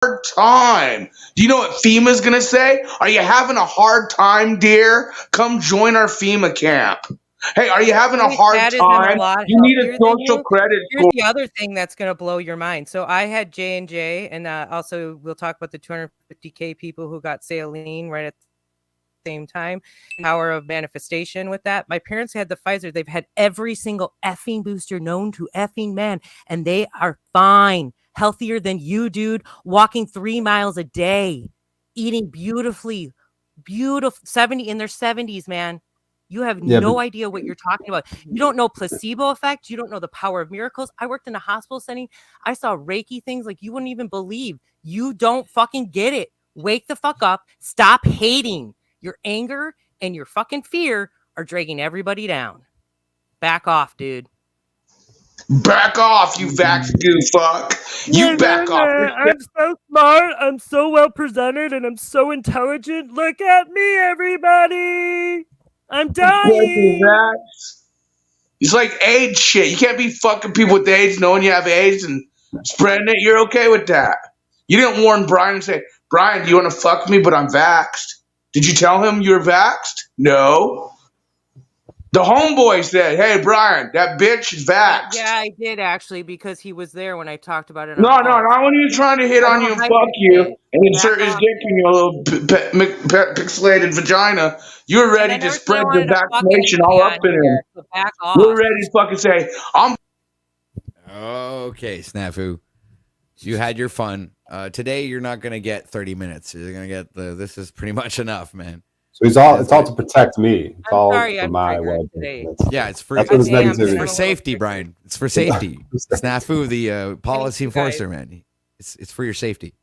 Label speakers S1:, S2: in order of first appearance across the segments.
S1: hard time. Do you know what FEMA's gonna say? Are you having a hard time, dear? Come join our FEMA camp. Hey, are you having a
S2: Really
S1: hard
S2: sad is I'm a
S1: time?
S2: lot
S1: You need a
S2: healthier than
S1: social
S2: you.
S1: credit
S2: Here's
S1: score.
S2: the other thing that's gonna blow your mind. So I had J&J, and also we'll talk about the 250K people who got saline right at the same time. Power of manifestation with that. My parents had the Pfizer. They've had every single effing booster known to effing man, and they are fine, healthier than you, dude. Walking 3 miles a day, eating beautifully, beautiful 70 in their 70s, man. You have
S3: Yeah, but
S2: no idea what you're talking about. You don't know placebo effect. You don't know the power of miracles. I worked in a hospital setting. I saw Reiki things like you wouldn't even believe. You don't fucking get it. Wake the fuck up. Stop hating. Your anger and your fucking fear are dragging everybody down. Back off, dude.
S1: Back off, you vax goo fuck. You back off.
S2: I'm so smart. I'm so well presented, and I'm so intelligent. Look at me, everybody. I'm dying.
S1: It's like AIDS shit. You can't be fucking people with AIDS knowing you have AIDS and spreading it. You're okay with that. You didn't warn Bryan and say, Bryan, do you want to fuck me, but I'm vaxxed? Did you tell him you're vaxxed? No. The homeboy said, hey, Bryan, that bitch is vaxxed.
S2: Yeah, I did actually, because he was there when I talked about it.
S1: No, not when he was trying to hit on you and fuck you and insert his dick in your little pixelated vagina. You were ready to spread the vaccination all up in him.
S2: So back off.
S1: You were ready to fucking say, I'm.
S4: Okay, Snafu. You had your fun. Today, you're not going to get 30 minutes. You're going to get this is pretty much enough, man.
S3: So it's all to protect me. It's all for my well-being.
S4: Yeah, it's for safety, Bryan. It's for safety. Snafu, the policy enforcer, man. It's for your safety.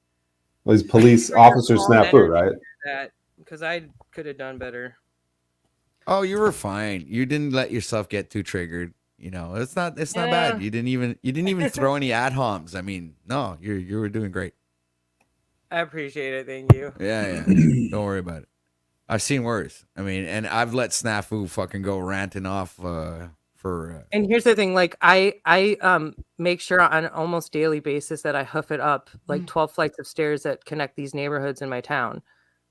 S3: Well, he's police officer Snafu, right?
S2: Because I could have done better.
S4: Oh, you were fine. You didn't let yourself get too triggered. You know, it's not bad. You didn't even throw any ad homs. I mean, no, you were doing great.
S2: I appreciate it. Thank you.
S4: Yeah. Don't worry about it. I've seen worse. I mean, and I've let Snafu fucking go ranting off for.
S2: And here's the thing: like I make sure on an almost daily basis that I hoof it up like 12 flights of stairs that connect these neighborhoods in my town.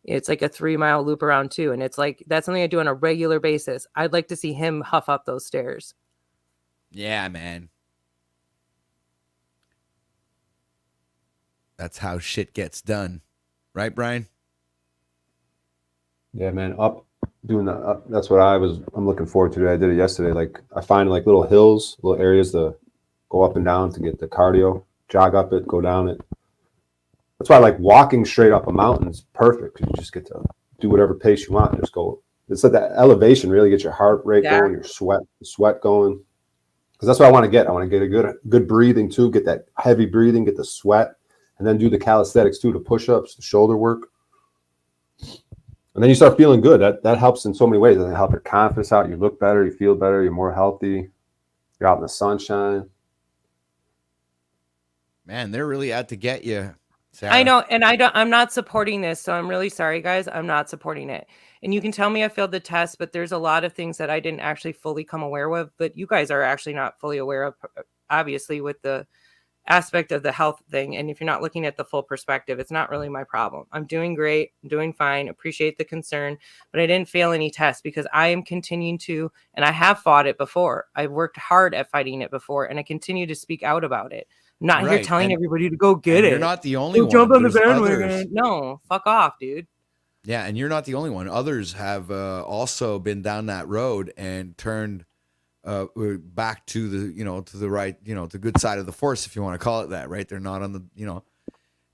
S2: It's like a 3-mile loop around too, and it's like that's something I do on a regular basis. I'd like to see him huff up those stairs.
S4: Yeah, man. That's how shit gets done, right, Bryan?
S3: Yeah, man. Up doing that. That's what I'm looking forward to. I did it yesterday. Like I find like little hills, little areas to go up and down to get the cardio, jog up it, go down it. That's why like walking straight up a mountain is perfect. You just get to do whatever pace you want. Just go. It's like that elevation really gets your heart rate going, your sweat going. Because that's what I want to get. I want to get a good breathing too. Get that heavy breathing, get the sweat, and then do the calisthenics too, the push-ups, the shoulder work. And then you start feeling good. That helps in so many ways. It helps your confidence out. You look better. You feel better. You're more healthy. You're out in the sunshine.
S4: Man, they're really out to get you, Sarah.
S2: I know, and I'm not supporting this, so I'm really sorry, guys. I'm not supporting it. And you can tell me I failed the test, but there's a lot of things that I didn't actually fully come aware of. But you guys are actually not fully aware of, obviously, with the aspect of the health thing. And if you're not looking at the full perspective, it's not really my problem. I'm doing great. I'm doing fine. Appreciate the concern, but I didn't fail any tests because I am continuing to, and I have fought it before. I've worked hard at fighting it before, and I continue to speak out about it. I'm not here telling everybody to go get it.
S4: You're not the only one.
S2: Jump on the bandwagon. No, fuck off, dude.
S4: Yeah, and you're not the only one. Others have also been down that road and turned back to the to the right, the good side of the force, if you want to call it that, right? They're not on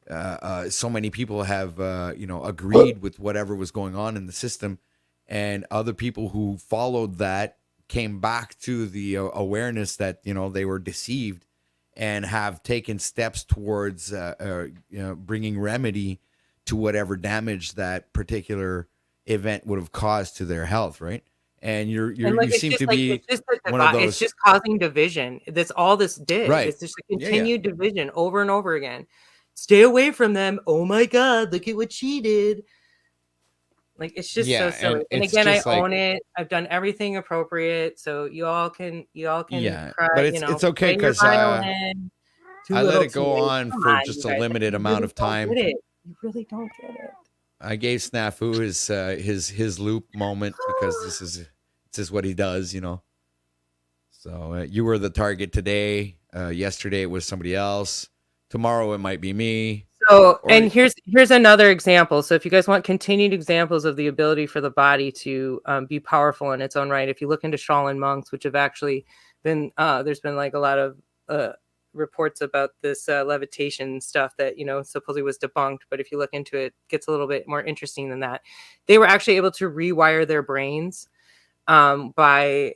S4: the so many people have agreed with whatever was going on in the system, and other people who followed that came back to the awareness that they were deceived and have taken steps towards bringing remedy to whatever damage that particular event would have caused to their health, right? And you seem to be one of those.
S2: It's just causing division. That's all this did.
S4: Right.
S2: It's just a continued division over and over again. Stay away from them. Oh my God, look at what she did. Like, it's just so silly. And again, I own it. I've done everything appropriate. So you all can cry,
S4: but it's okay because
S2: Too
S4: I let
S2: little,
S4: it
S2: too
S4: go
S2: late.
S4: on
S2: Come
S4: for
S2: on,
S4: just
S2: you
S4: a
S2: guys.
S4: limited
S2: You
S4: amount
S2: really
S4: of time.
S2: don't get it. You really don't get it.
S4: I gave Snafu his loop moment because this is what he does, you know. So you were the target today. Yesterday it was somebody else. Tomorrow it might be me.
S2: So,
S4: Or-
S2: and here's another example. So, if you guys want continued examples of the ability for the body to be powerful in its own right, if you look into Shaolin monks, which have actually been there's been like a lot of reports about this levitation stuff that supposedly was debunked. But if you look into it, it gets a little bit more interesting than that. They were actually able to rewire their brains by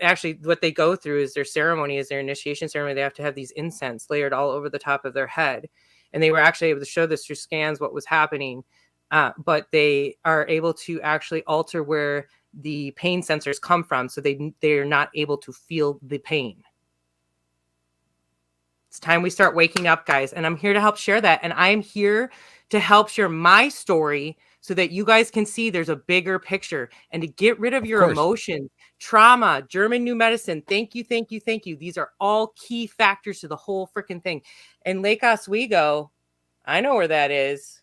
S2: actually what they go through is their ceremony, is their initiation ceremony. They have to have these incense layered all over the top of their head, and they were actually able to show this through scans what was happening, but they are able to actually alter where the pain sensors come from, so they're not able to feel the pain. It's time we start waking up, guys, and I'm here to help share that, and I'm here to help share my story so that you guys can see there's a bigger picture and to get rid of your emotions, trauma, German new medicine. Thank you. These are all key factors to the whole freaking thing. And Lake Oswego, I know where that is.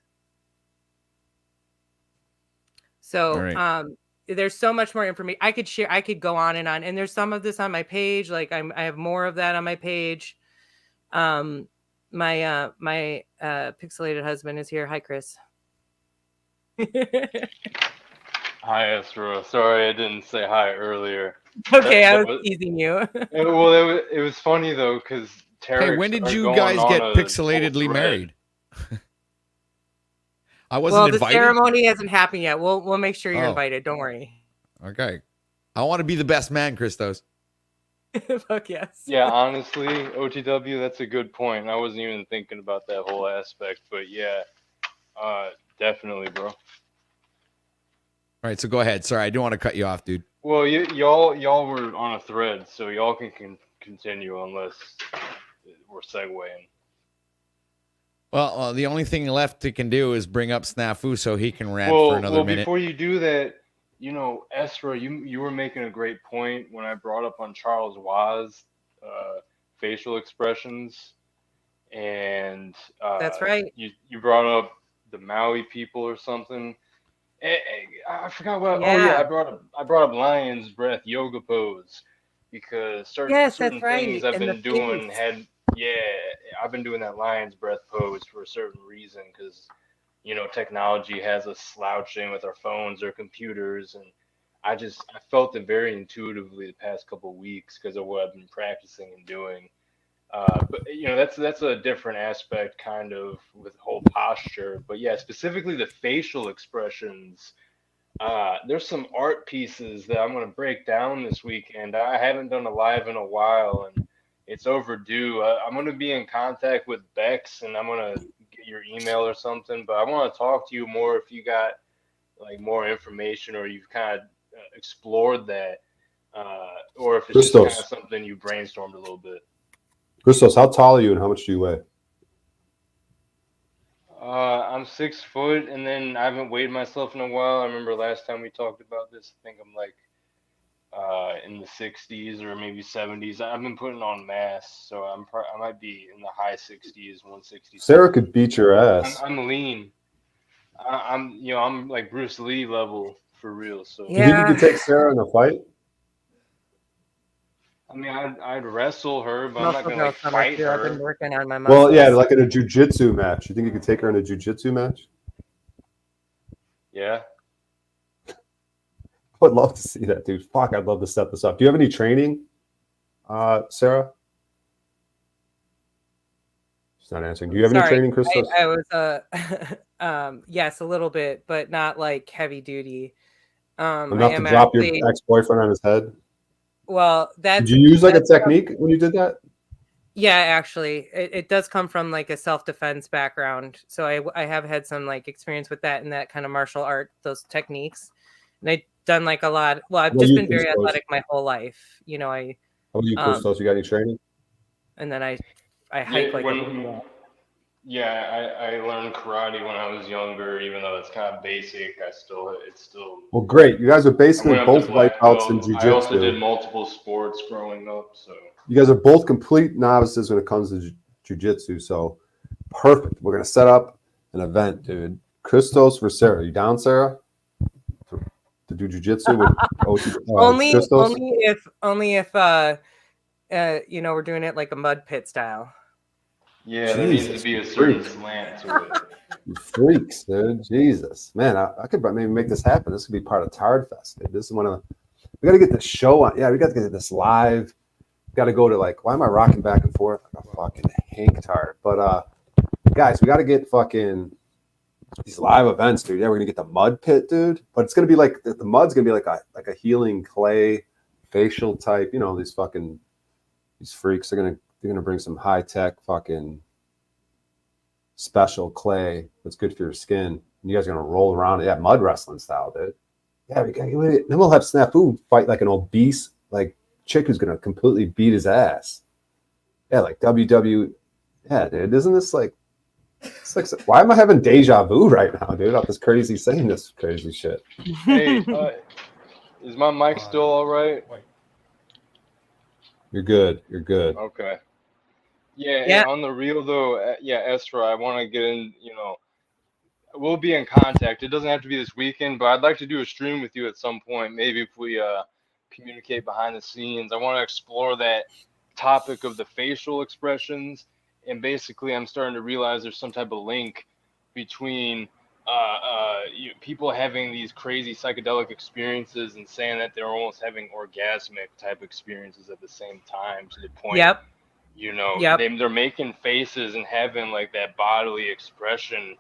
S2: So there's so much more information I could share. I could go on, and there's some of this on my page. Like I have more of that on my page. My pixelated husband is here. Hi, Chris.
S5: Hi, Ezra. Sorry I didn't say hi earlier.
S2: Okay, I was teasing you.
S5: It was funny though, because
S4: Hey, when did you guys get pixelatedly married? I wasn't invited.
S2: The ceremony hasn't happened yet. We'll make sure you're invited. Don't worry.
S4: Okay. I want to be the best man, Christos.
S2: Fuck yes.
S5: Yeah, honestly, OTW, that's a good point. I wasn't even thinking about that whole aspect, but yeah, definitely, bro.
S4: All right, so go ahead. Sorry, I don't want to cut you off, dude.
S5: Well, y'all were on a thread, so y'all can continue unless we're segueing.
S4: Well, the only thing left he can do is bring up Snafu so he can rant for another minute.
S5: Before you do that, Esra, you were making a great point when I brought up on Charles Waz facial expressions, and
S2: that's right.
S5: You brought up the Maui people or something. I forgot what.
S2: Yeah.
S5: Oh yeah, I brought up lion's breath yoga pose because certain things I've been doing I've been doing that lion's breath pose for a certain reason because technology has us slouching with our phones or computers, and I felt it very intuitively the past couple of weeks because of what I've been practicing and doing. But that's a different aspect kind of with whole posture. But yeah, specifically the facial expressions. There's some art pieces that I'm going to break down this weekend. I haven't done a live in a while, and it's overdue. I'm going to be in contact with Bex, and I'm going to get your email or something. But I want to talk to you more if you got like more information or you've kind of explored that, or if it's just kind of something you brainstormed a little bit.
S3: Christos, how tall are you and how much do you weigh?
S5: I'm 6 foot, and then I haven't weighed myself in a while. I remember last time we talked about this. I think I'm like in the 60s or maybe 70s. I've been putting on mass, so I might be in the high 60s, 160.
S3: Sarah could beat your ass.
S5: I'm lean. I'm like Bruce Lee level for real. So
S3: you think you could take Sarah in a fight?
S5: I mean, I'd wrestle her, but I'm not gonna fight her.
S2: I've been working on my muscles.
S3: Well, yeah, like in a jiu-jitsu match. You think you could take her in a jiu-jitsu match?
S5: Yeah.
S3: I would love to see that, dude. Fuck, I'd love to set this up. Do you have any training, Sarah? She's not answering. Do you have any training, Christos?
S2: I was yes, a little bit, but not like heavy duty.
S3: Enough to drop your ex-boyfriend on his head?
S2: Well,
S3: did you use like a technique when you did that?
S2: Yeah, actually, it does come from like a self-defense background. So I have had some like experience with that and that kind of martial art, those techniques. And I've done like a lot. Well, I've just been very athletic my whole life. How
S3: about you, Christos? You got any training?
S2: And then I hike like a
S5: Yeah, I learned karate when I was younger, even though it's kind of basic. It's still.
S3: Well, great. You guys are
S5: I
S3: basically
S5: went up to
S3: both white
S5: black
S3: belts in
S5: belt. I also
S3: jiu-jitsu.
S5: did multiple sports growing up, so.
S3: You guys are both complete novices when it comes to jiu-jitsu. So perfect. We're gonna set up an event, dude. Christos for Sarah. You down, Sarah? To do jiu-jitsu with
S2: only
S3: Christos?
S2: only if you know, we're doing it like a mud pit style.
S5: Yeah, there needs to be a certain slant to it.
S3: You freaks, dude. Jesus, man, I could maybe make this happen. This could be part of Tard Fest, dude. This is one of the. We got to get this show on. Yeah, we got to get this live. Got to go to like. Why am I rocking back and forth? Like a fucking Hank Tard. But guys, we got to get fucking these live events, dude. Yeah, we're gonna get the mud pit, dude. But it's gonna be like the mud's gonna be like a healing clay facial type. You know, these freaks. They're gonna bring some high tech fucking special clay that's good for your skin. And you guys are gonna roll around it. Yeah, mud wrestling style, dude. Yeah, then we'll have Snafu fight like an obese like chick who's gonna completely beat his ass. Yeah, like WW. Yeah, dude. Isn't this like? It's like, why am I having deja vu right now, dude? Off this crazy saying this crazy shit.
S5: Hey, is my mic still all right?
S3: You're good. You're good.
S5: Okay. Yeah. On the real though, Esra, I want to get in. You know, we'll be in contact. It doesn't have to be this weekend, but I'd like to do a stream with you at some point. Maybe if we communicate behind the scenes. I want to explore that topic of the facial expressions. And basically, I'm starting to realize there's some type of link between people having these crazy psychedelic experiences and saying that they're almost having orgasmic type experiences at the same time, to the point, you know, they're making faces and having like that bodily expression,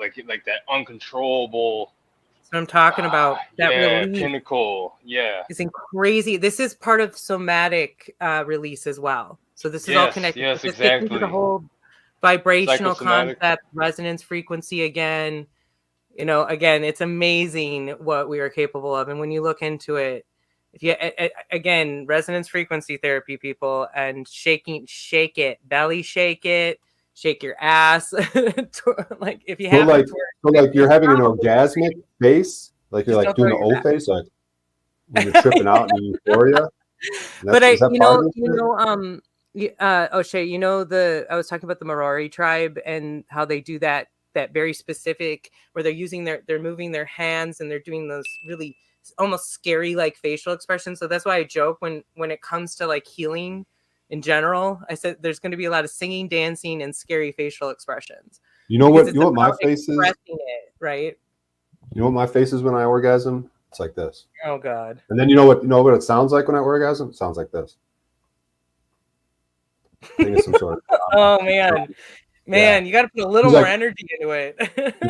S5: like that uncontrollable.
S2: That's what I'm talking about. That release,
S5: pinnacle. Yeah,
S2: it's crazy. This is part of somatic release as well. So this is all connected.
S5: Yes, exactly.
S2: The whole vibrational concept, resonance frequency again. You know, again, it's amazing what we are capable of. And when you look into it, if you again, resonance frequency therapy, people, and shake it, belly shake it, shake your ass. Like if you have
S3: like you're having an orgasmic face, like you're like doing the O face, like when you're tripping out in euphoria.
S2: But O'Shea, you know, I was talking about the Maori tribe and how they do that very specific, where they're moving their hands and they're doing those really almost scary like facial expressions. So that's why I joke when it comes to like healing in general, I said there's going to be a lot of singing, dancing, and scary facial expressions.
S3: You know what my face is?
S2: It, right?
S3: You know what my face is when I orgasm? It's like this.
S2: Oh God.
S3: And then you know what it sounds like when I orgasm? It sounds like this. I think it's some sort of
S2: oh man, you got to put a little more energy into it.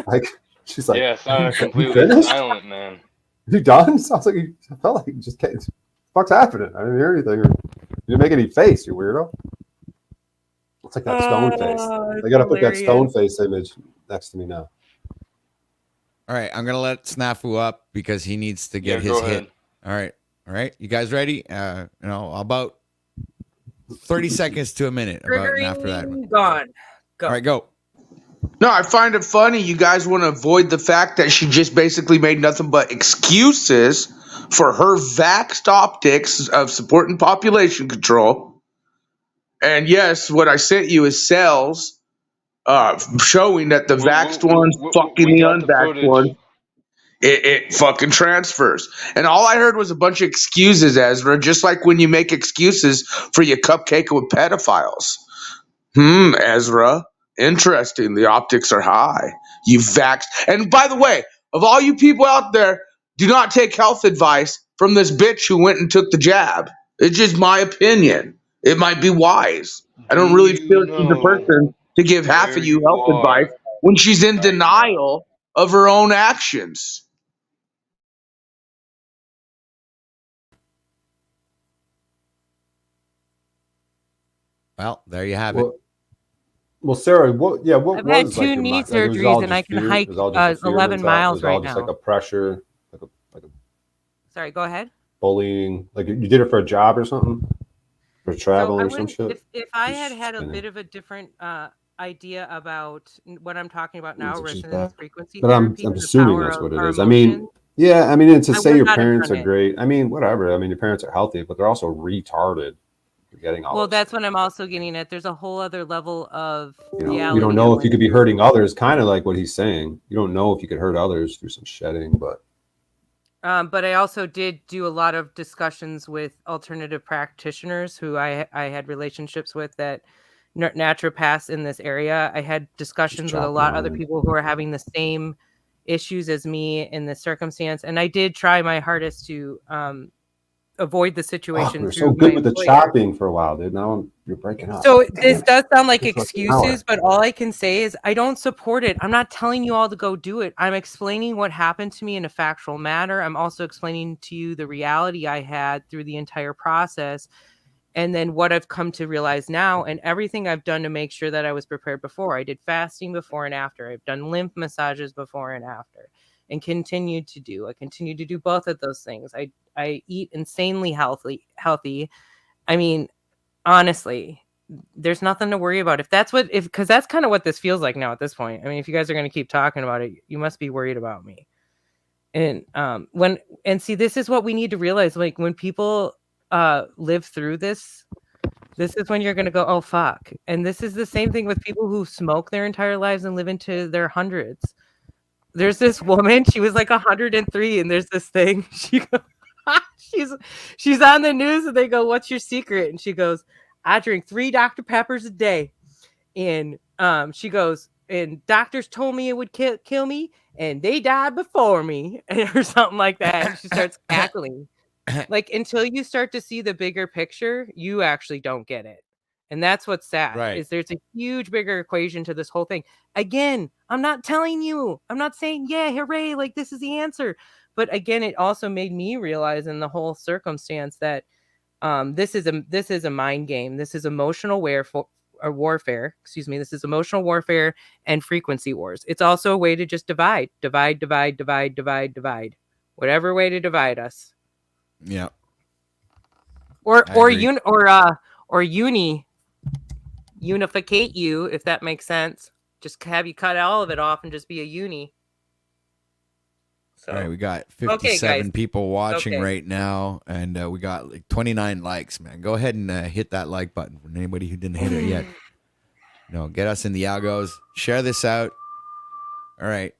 S3: Like she's like,
S5: yeah, sounded completely silent, man.
S3: You done? Sounds like I felt like you just can't. What the fuck's happening? I didn't hear anything. You didn't make any face, you weirdo. It's like that stone face. They got to put that stone face image next to me now.
S4: All right, I'm gonna let Snafu up because he needs to get his hit. All right, you guys ready? About 30 seconds to a minute. After that,
S2: gone. Go.
S4: All right, go.
S1: No, I find it funny. You guys want to avoid the fact that she just basically made nothing but excuses for her vaxxed optics of supporting population control. And yes, what I sent you is cells showing that the vaxxed ones fucking the unvaxxed ones. It fucking transfers. And all I heard was a bunch of excuses, Ezra, just like when you make excuses for your cupcake with pedophiles. Ezra. Interesting. The optics are high. You vaxxed. And by the way, of all you people out there, do not take health advice from this bitch who went and took the jab. It's just my opinion. It might be wise. I don't really feel she's the person to give half of you health advice when she's in denial of her own actions.
S4: Well, there you have it.
S3: Well, Sarah, what
S2: I've had 2 knee surgeries and I can hike 11 miles right now.
S3: Like a pressure,
S2: Sorry, go ahead.
S3: Bullying, like you did it for a job or something, for travel or some shit.
S2: If I had a bit of a different idea about what I'm talking about now,
S3: It's just
S2: resonance
S3: bad.
S2: frequency
S3: But I'm
S2: therapy, and the
S3: assuming
S2: power
S3: that's
S2: of
S3: what it
S2: our
S3: is. I mean,
S2: emotions.
S3: yeah, I mean, and to
S2: I
S3: say
S2: would
S3: your
S2: not have
S3: parents
S2: done
S3: are
S2: it.
S3: great. I mean, whatever. I mean, your parents are healthy, but they're also retarded for getting all
S2: Well,
S3: those
S2: that's
S3: things.
S2: what I'm also getting at. There's a whole other level of
S3: You know,
S2: reality.
S3: you don't know if you could be hurting others, kind of like what he's saying. You don't know if you could hurt others through some shedding, but
S2: I also did do a lot of discussions with alternative practitioners who I had relationships with that naturopaths in this area. I had discussions with a lot of other people who are having the same issues as me in this circumstance, and I did try my hardest to avoid the situation.
S3: we're
S2: through
S3: so
S2: my
S3: good with the
S2: employer.
S3: chopping for a while, dude. Now you're breaking up.
S2: So this does sound like
S3: It's like an
S2: excuses,
S3: hour.
S2: but all I can say is I don't support it. I'm not telling you all to go do it. I'm explaining what happened to me in a factual manner. I'm also explaining to you the reality I had through the entire process, and then what I've come to realize now, and everything I've done to make sure that I was prepared before. I did fasting before and after. I've done lymph massages before and after, and continued to do. I continue to do both of those things. I eat insanely healthy. I mean, honestly, there's nothing to worry about. Because that's kind of what this feels like now at this point. I mean, if you guys are going to keep talking about it, you must be worried about me. And see, this is what we need to realize. Like when people live through this is when you're going to go, oh, fuck. And this is the same thing with people who smoke their entire lives and live into their hundreds. There's this woman, she was like 103, and there's this thing. She goes, she's on the news, and they go, what's your secret? And she goes, I drink 3 Dr. Peppers a day. And she goes, and doctors told me it would kill me, and they died before me, or something like that. And she starts cackling. Like, until you start to see the bigger picture, you actually don't get it. And that's what's sad,
S4: Right.
S2: is there's a huge bigger equation to this whole thing. Again, I'm not telling you, I'm not saying, yeah, hooray, like this is the answer. But again, it also made me realize in the whole circumstance that this is a mind game. This is emotional warfare. Excuse me. This is emotional warfare and frequency wars. It's also a way to just divide. Whatever way to divide us.
S4: Yeah.
S2: Or unificate you, if that makes sense. Just have you cut all of it off and just be a uni. So,
S4: all right, we got 57 people watching right now, and we got like 29 likes, man. Go ahead and hit that like button for anybody who didn't hit it yet. Get us in the algos. Share this out. All right.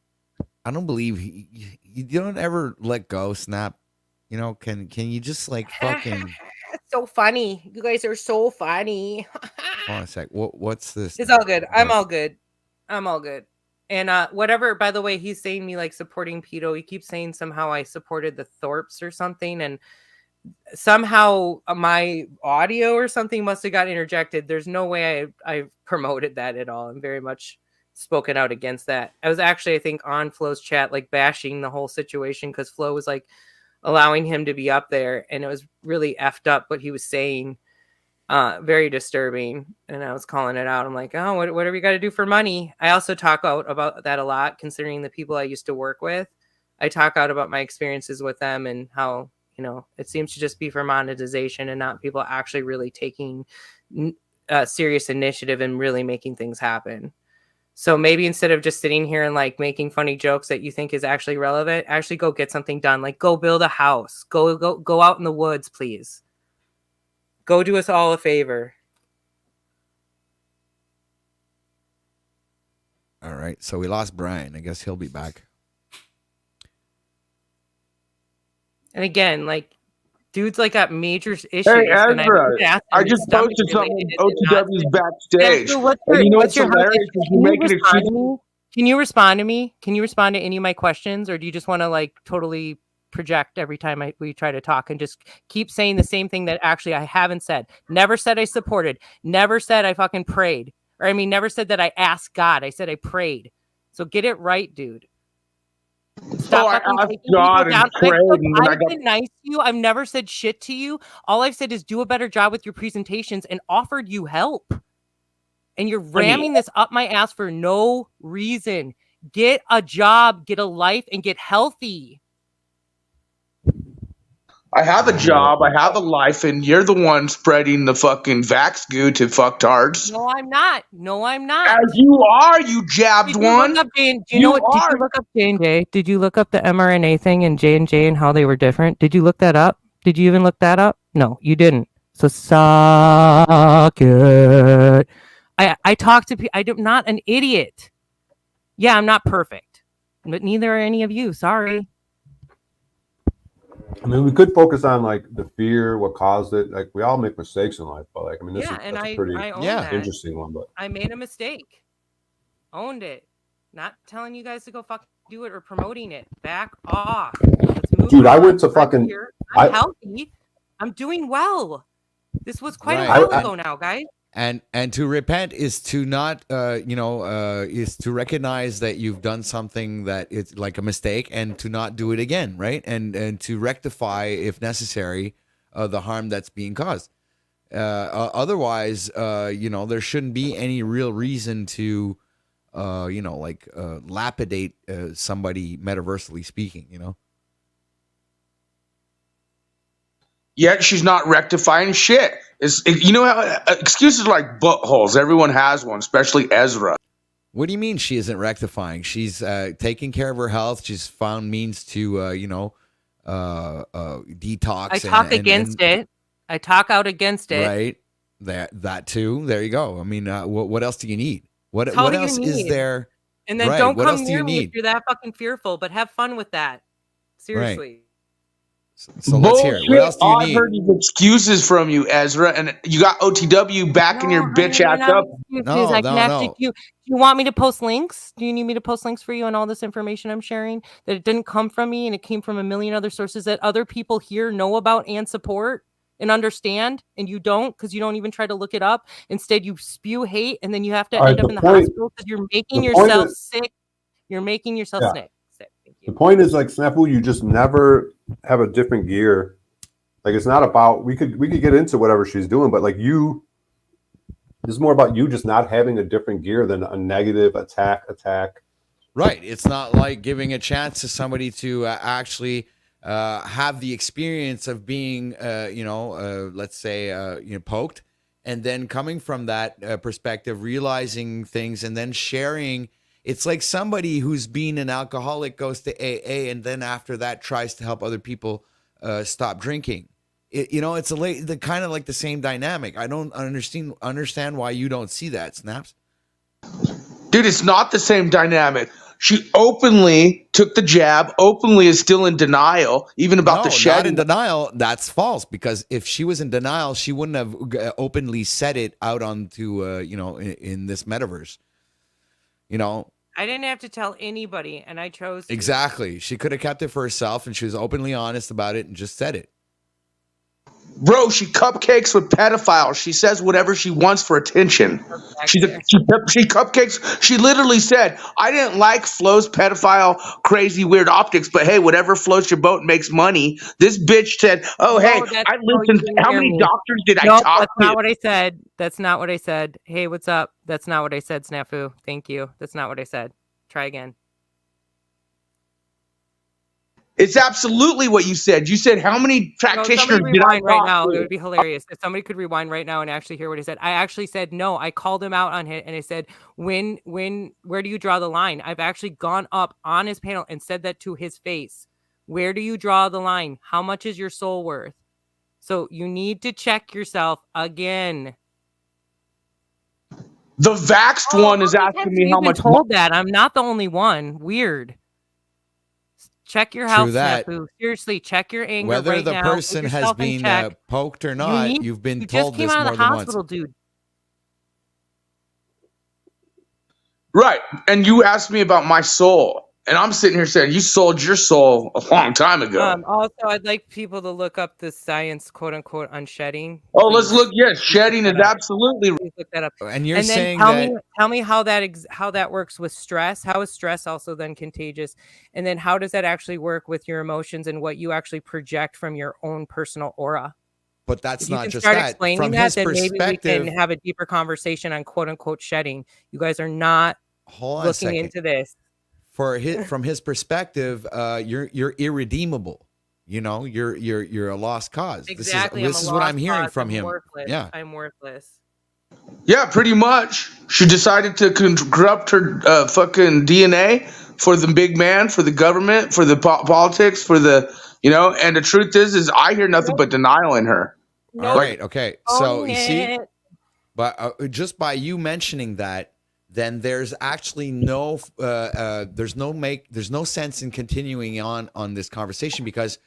S4: I don't believe you don't ever let go, Snap. Can you just like fucking...
S2: It's so funny. You guys are so funny.
S4: Hold on a sec. What's this?
S2: It's all good. I'm all good. And whatever, by the way, he's saying me like supporting pedo. He keeps saying somehow I supported the Thorpes or something. And somehow my audio or something must have got interjected. There's no way I promoted that at all. I'm very much spoken out against that. I was actually, I think, on Flo's chat, like bashing the whole situation because Flo was like allowing him to be up there. And it was really effed up what he was saying. Very disturbing. And I was calling it out. I'm like, oh, what do we got to do for money? I also talk out about that a lot, considering the people I used to work with. I talk out about my experiences with them and how, it seems to just be for monetization and not people actually really taking serious initiative and really making things happen. So maybe instead of just sitting here and like making funny jokes that you think is actually relevant, actually go get something done. Like go build a house, go out in the woods, please. Go do us all a favor.
S4: All right. So we lost Bryan. I guess he'll be back.
S2: And again, like, dude's like got major issues.
S1: Hey,
S2: and
S1: Ezra, I just posted something on OTW's backstage. What's hilarious is you're making excuses.
S2: Can you respond to me? Can you respond to any of my questions? Or do you just want to like totally project every time we try to talk and just keep saying the same thing that actually I haven't said? Never said I supported. Never said I fucking prayed. Or I mean, never said that I asked God. I said I prayed. So get it right, dude. Stop
S1: I asked God and prayed.
S2: I've been nice to you. I've never said shit to you. All I've said is do a better job with your presentations and offered you help. And you're ramming this up my ass for no reason. Get a job, get a life, and get healthy.
S1: I have a job, I have a life, and you're the one spreading the fucking vax goo to fucktards.
S2: No, I'm not. No, I'm not.
S1: As you are, you jabbed one.
S2: Did you look up J&J? Did you look up the mRNA thing and J&J and how they were different? Did you look that up? Did you even look that up? No, you didn't. So suck it. I talk to people. I'm not an idiot. Yeah, I'm not perfect, but neither are any of you. Sorry.
S3: I mean, we could focus on like the fear, what caused it. Like we all make mistakes in life, but like I mean, that's a pretty interesting one. But
S2: I made a mistake, owned it. Not telling you guys to go fucking do it or promoting it. Back off. Let's move
S3: dude,
S2: on.
S3: I went to fucking.
S2: I'm healthy. I'm doing well. This was quite a while ago now, guys.
S4: And to repent is to not is to recognize that you've done something that it's like a mistake and to not do it again, right? And to rectify if necessary the harm that's being caused. Otherwise, there shouldn't be any real reason to lapidate somebody metaversally speaking,
S1: Yet she's not rectifying shit. Excuses are like buttholes. Everyone has one, especially Ezra.
S4: What do you mean she isn't rectifying? She's taking care of her health. She's found means to, detox.
S2: I talk against it. I talk out against it.
S4: Right. That too. There you go. I mean, what else do you need? What else is there?
S2: And then don't come near me if you're that fucking fearful, but have fun with that. Seriously.
S4: Right. So let's hear it. What else do you need?
S1: I heard these excuses from you, Ezra, and you got OTW backing your bitch ass up.
S2: No. Do you want me to post links? Do you need me to post links for you on all this information I'm sharing? That it didn't come from me and it came from a million other sources that other people here know about and support and understand, and you don't because you don't even try to look it up. Instead, you spew hate, and then you have to end up in the hospital because you're making yourself sick. You're making yourself sick.
S3: The point is, like, Snafu, you just never have a different gear. Like, it's not about we could get into whatever she's doing, but like this is more about you just not having a different gear than a negative attack.
S4: Right. It's not like giving a chance to somebody to actually have the experience of being, let's say, poked, and then coming from that perspective, realizing things, and then sharing. It's like somebody who's been an alcoholic goes to AA and then after that tries to help other people stop drinking. It's the kind of like the same dynamic. I don't understand why you don't see that, Snaps.
S1: Dude, it's not the same dynamic. She openly took the jab, openly is still in denial, even about the shedding.
S4: Not in denial. That's false, because if she was in denial, she wouldn't have openly said it out onto, in this metaverse.
S2: I didn't have to tell anybody, and I chose to.
S4: Exactly. She could have kept it for herself, and she was openly honest about it and just said it.
S1: Bro, she cupcakes with pedophiles. She says whatever she wants for attention. She cupcakes. She literally said, I didn't like Flo's pedophile, crazy, weird optics, but hey, whatever floats your boat makes money. This bitch said, I listened. How many doctors did I talk to?
S2: That's not what I said. That's not what I said. Hey, what's up? That's not what I said, Snafu. Thank you. That's not what I said. Try again.
S1: It's absolutely what you said. You said, how many practitioners did I talk
S2: right now?
S1: to?
S2: It would be hilarious if somebody could rewind right now and actually hear what he said. I actually said no. I called him out on it, and I said, where do you draw the line? I've actually gone up on his panel and said that to his face. Where do you draw the line? How much is your soul worth? So you need to check yourself again.
S1: The vaxxed one is asking me how much.
S2: Told that I'm not the only one. Weird. Check your health, Snafu. Seriously, check your anger
S4: whether
S2: right
S4: the
S2: now.
S4: Person has been poked or not. You've been told this more than once.
S2: Dude.
S1: Right, and you asked me about my soul. And I'm sitting here saying, you sold your soul a long time ago.
S2: Also, I'd like people to look up the science, quote unquote, on shedding.
S1: Oh, let's look. Yes, shedding is absolutely.
S2: Please look that up.
S4: And you're saying
S2: tell me how that works with stress. How is stress also then contagious? And then how does that actually work with your emotions and what you actually project from your own personal aura?
S4: But that's not just
S2: start
S4: that.
S2: Explaining
S4: from
S2: that,
S4: his
S2: then maybe we can have a deeper conversation on quote unquote shedding. You guys are not looking into this.
S4: From his perspective, you're irredeemable. you know, you're a lost cause.
S2: Exactly.
S4: This is what I'm hearing from
S2: I'm
S4: him.
S2: Worthless.
S4: Yeah.
S2: I'm worthless.
S1: Yeah, pretty much. She decided to corrupt her fucking DNA for the big man, for the government, for the politics, for the, you know. And the truth is I hear nothing but denial in her.
S4: All
S1: Like,
S4: right. Okay. So you see, but just by you mentioning that, then there's actually there's no sense in continuing on this conversation, because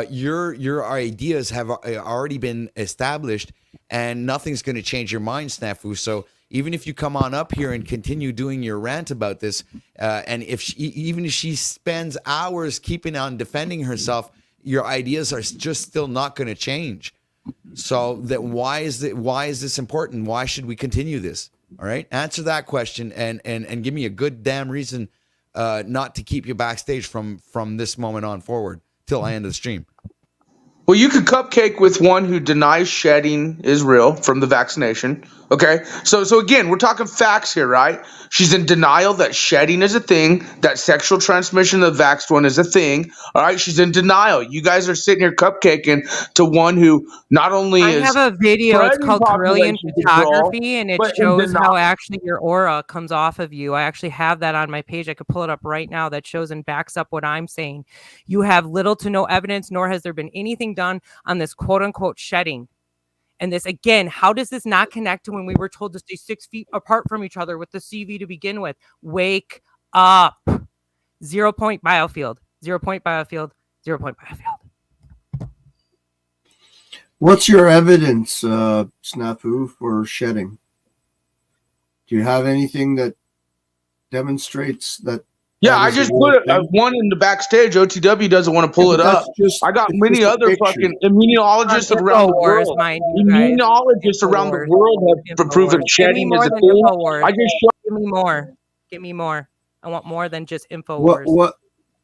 S4: your ideas have already been established, and nothing's going to change your mind, Snafu. So even if you come on up here and continue doing your rant about this, and even if she spends hours keeping on defending herself, your ideas are just still not going to change. So that why is this important? Why should we continue this? All right, answer that question and give me a good damn reason not to keep you backstage from this moment on forward till I end the stream.
S1: well, you could cupcake with one who denies shedding is real from the vaccination. Okay, so again, we're talking facts here, right? She's in denial that shedding is a thing, that sexual transmission of the vaxxed one is a thing. All right, she's in denial. You guys are sitting here cupcaking to one who not only
S2: I
S1: is
S2: have a video. It's
S1: spreading
S2: called Brilliant
S1: population control,
S2: Photography, and it
S1: but in
S2: shows how
S1: denial.
S2: actually your aura comes off of you. I actually have that on my page. I could pull it up right now. That shows and backs up what I'm saying. You have little to no evidence, nor has there been anything done on this quote unquote shedding. And this, again, how does this not connect to when we were told to stay 6 feet apart from each other with the CV to begin with? Wake up. 0 point biofield. 0 point biofield. 0 point biofield.
S6: What's your evidence, Snafu, for shedding? Do you have anything that demonstrates that?
S1: Yeah, I just put one in the backstage. OTW doesn't want to pull it up. I got many other fucking immunologists around the world. Immunologists around the world have proven shedding is a thing. I just
S2: give me more. Give me more. I want more than just InfoWars.
S6: What?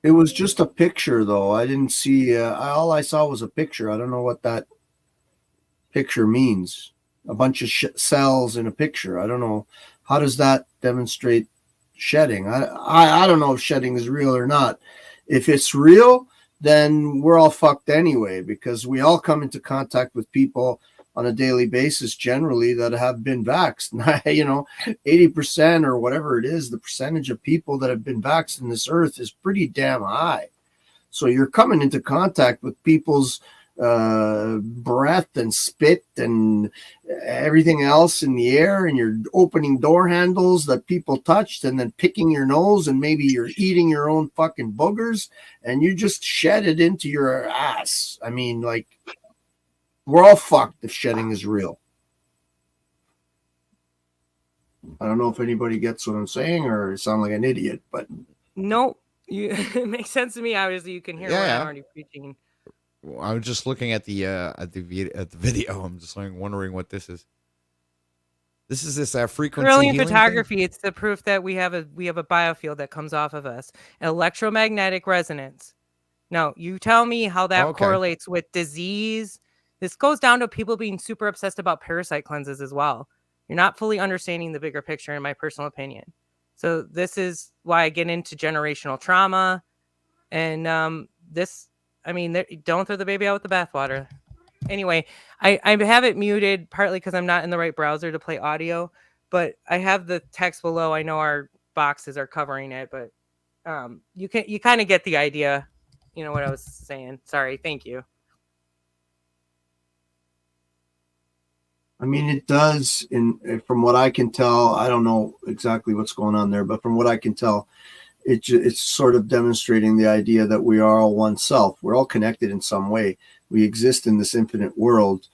S6: It was just a picture, though. I didn't see. All I saw was a picture. I don't know what that picture means. A bunch of cells in a picture. I don't know. How does that demonstrate shedding? I don't know if shedding is real or not. If it's real, then we're all fucked anyway, because we all come into contact with people on a daily basis generally that have been vaxxed. 80% or whatever it is, the percentage of people that have been vaxxed in this earth is pretty damn high. So you're coming into contact with people's breath and spit and everything else in the air, and you're opening door handles that people touched and then picking your nose, and maybe you're eating your own fucking boogers and you just shed it into your ass. I mean, like, we're all fucked if shedding is real. I don't know if anybody gets what I'm saying or sound like an idiot, but
S2: no, it makes sense to me. Obviously, you can hear what I'm already preaching.
S4: I was just looking at the video. I'm just wondering what this is. This is this frequency
S2: Brilliant
S4: healing
S2: photography.
S4: thing?
S2: It's the proof that we have a biofield that comes off of us. Electromagnetic resonance. Now, you tell me how that correlates with disease. This goes down to people being super obsessed about parasite cleanses as well. You're not fully understanding the bigger picture, in my personal opinion. So this is why I get into generational trauma, and this. I mean, don't throw the baby out with the bathwater. Anyway, I have it muted partly because I'm not in the right browser to play audio, but I have the text below. I know our boxes are covering it, but you kind of get the idea. You know what I was saying. Sorry. Thank you.
S6: I mean, it does. From what I can tell, I don't know exactly what's going on there, but from what I can tell, it's sort of demonstrating the idea that we are all one self. We're all connected in some way. We exist in this infinite world,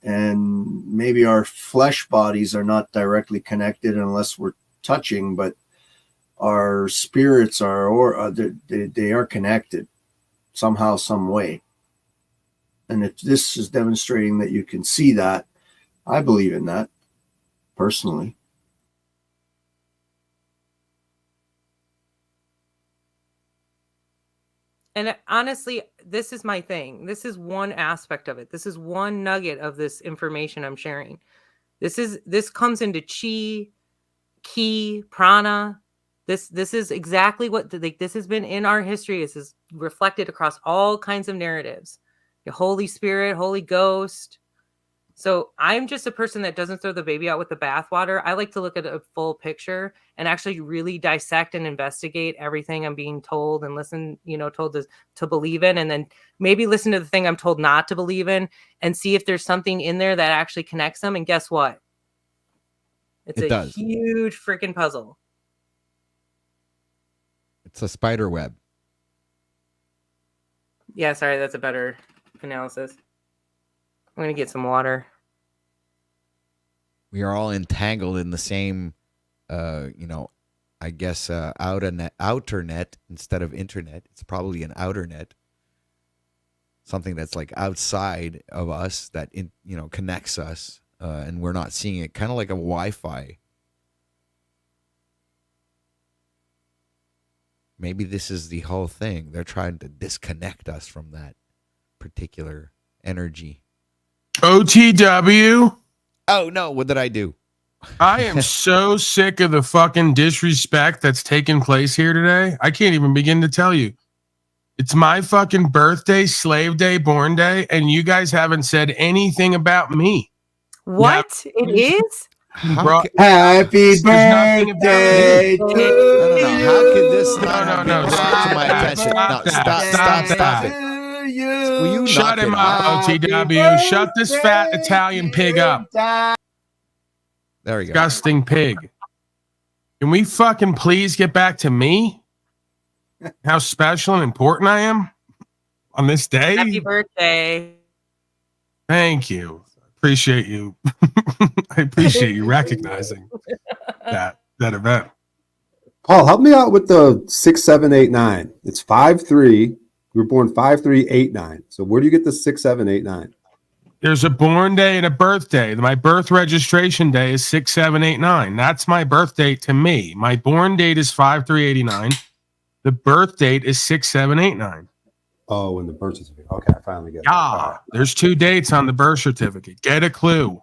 S6: and maybe our flesh bodies are not directly connected unless we're touching, but our spirits are, or they are connected somehow, some way. And if this is demonstrating that you can see that, I believe in that personally.
S2: And honestly, this is my thing. This is one aspect of it. This is one nugget of this information I'm sharing. This comes into chi, ki, prana. This is exactly what this has been in our history. This is reflected across all kinds of narratives. The Holy Spirit, Holy Ghost. So I'm just a person that doesn't throw the baby out with the bathwater. I like to look at a full picture and actually really dissect and investigate everything I'm being told and listen, told to believe in, and then maybe listen to the thing I'm told not to believe in and see if there's something in there that actually connects them. And guess what? It does. Huge freaking puzzle.
S4: It's a spider web.
S2: Yeah, sorry, that's a better analysis. I'm going to get some water.
S4: We are all entangled in the same, I guess, outer net instead of internet. It's probably an outer net. Something that's like outside of us that, connects us, and we're not seeing it. Kind of like a Wi-Fi. Maybe this is the whole thing. They're trying to disconnect us from that particular energy.
S7: OTW.
S4: Oh, no. What did I do?
S7: I am so sick of the fucking disrespect that's taking place here today. I can't even begin to tell you. It's my fucking birthday, slave day, born day, and you guys haven't said anything about me.
S2: What? It is?
S6: Happy birthday to you.
S4: How could this not
S7: No.
S4: brought to my attention? No, stop it. Will you
S7: Shut him up, OTW. Shut this fat Italian pig up.
S4: There we go.
S7: Disgusting pig. Can we fucking please get back to me? How special and important I am on this day?
S2: Happy birthday.
S7: Thank you. Appreciate you. I appreciate you recognizing that event.
S3: Paul, help me out with the 6789. It's 5'3". You were born 5'3", 8'9". So where do you get the 6789?
S7: There's a born day and a birthday. My birth registration day is 6789. That's my birth date to me. My born date is 5/3/89. The birth date is 6789.
S3: Oh, and the birth certificate. Okay, I finally get it.
S7: Yeah, there's 2 dates on the birth certificate. Get a clue.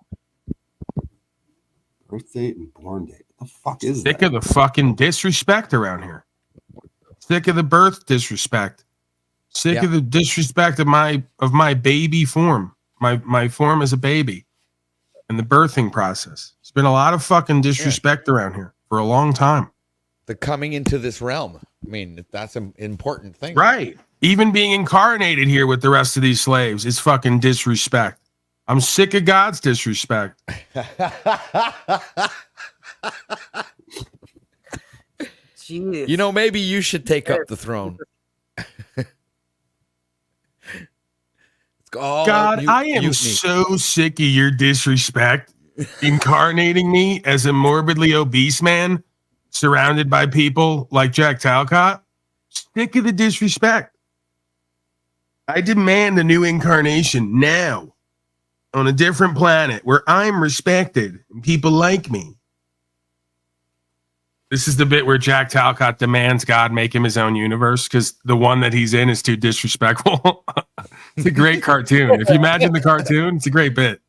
S3: Birth date and born date. What the fuck is
S7: Sick
S3: that?
S7: of the fucking disrespect around here. Sick of the birth disrespect. Sick of the disrespect of my baby form. My form as a baby and the birthing process. There's been a lot of fucking disrespect around here for a long time.
S4: The coming into this realm. I mean, that's an important thing.
S7: Right. Even being incarnated here with the rest of these slaves is fucking disrespect. I'm sick of God's disrespect.
S2: Jeez.
S4: Maybe you should take up the throne.
S7: God, I am so sick of your disrespect, incarnating me as a morbidly obese man surrounded by people like Jack Talcott. Sick of the disrespect. I demand a new incarnation now on a different planet where I'm respected and people like me. This is the bit where Jack Talcott demands God make him his own universe because the one that he's in is too disrespectful. It's a great cartoon. If you imagine the cartoon, it's a great bit.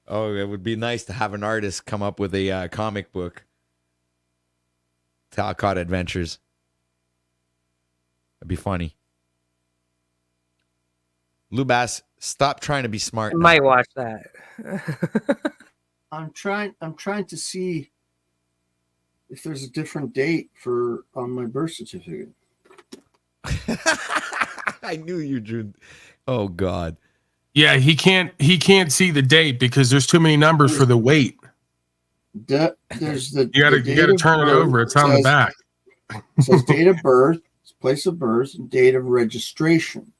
S4: Oh, it would be nice to have an artist come up with a comic book. Talcott Adventures. That'd be funny. Lubas, stop trying to be smart.
S2: I might watch that.
S6: I'm trying to see if there's a different date on my birth certificate.
S4: I knew you drew. Oh God.
S7: Yeah, he can't see the date because there's too many numbers for the weight.
S6: There's the
S7: you gotta turn it over. It's on the back.
S6: It says date of birth, place of birth, and date of registration.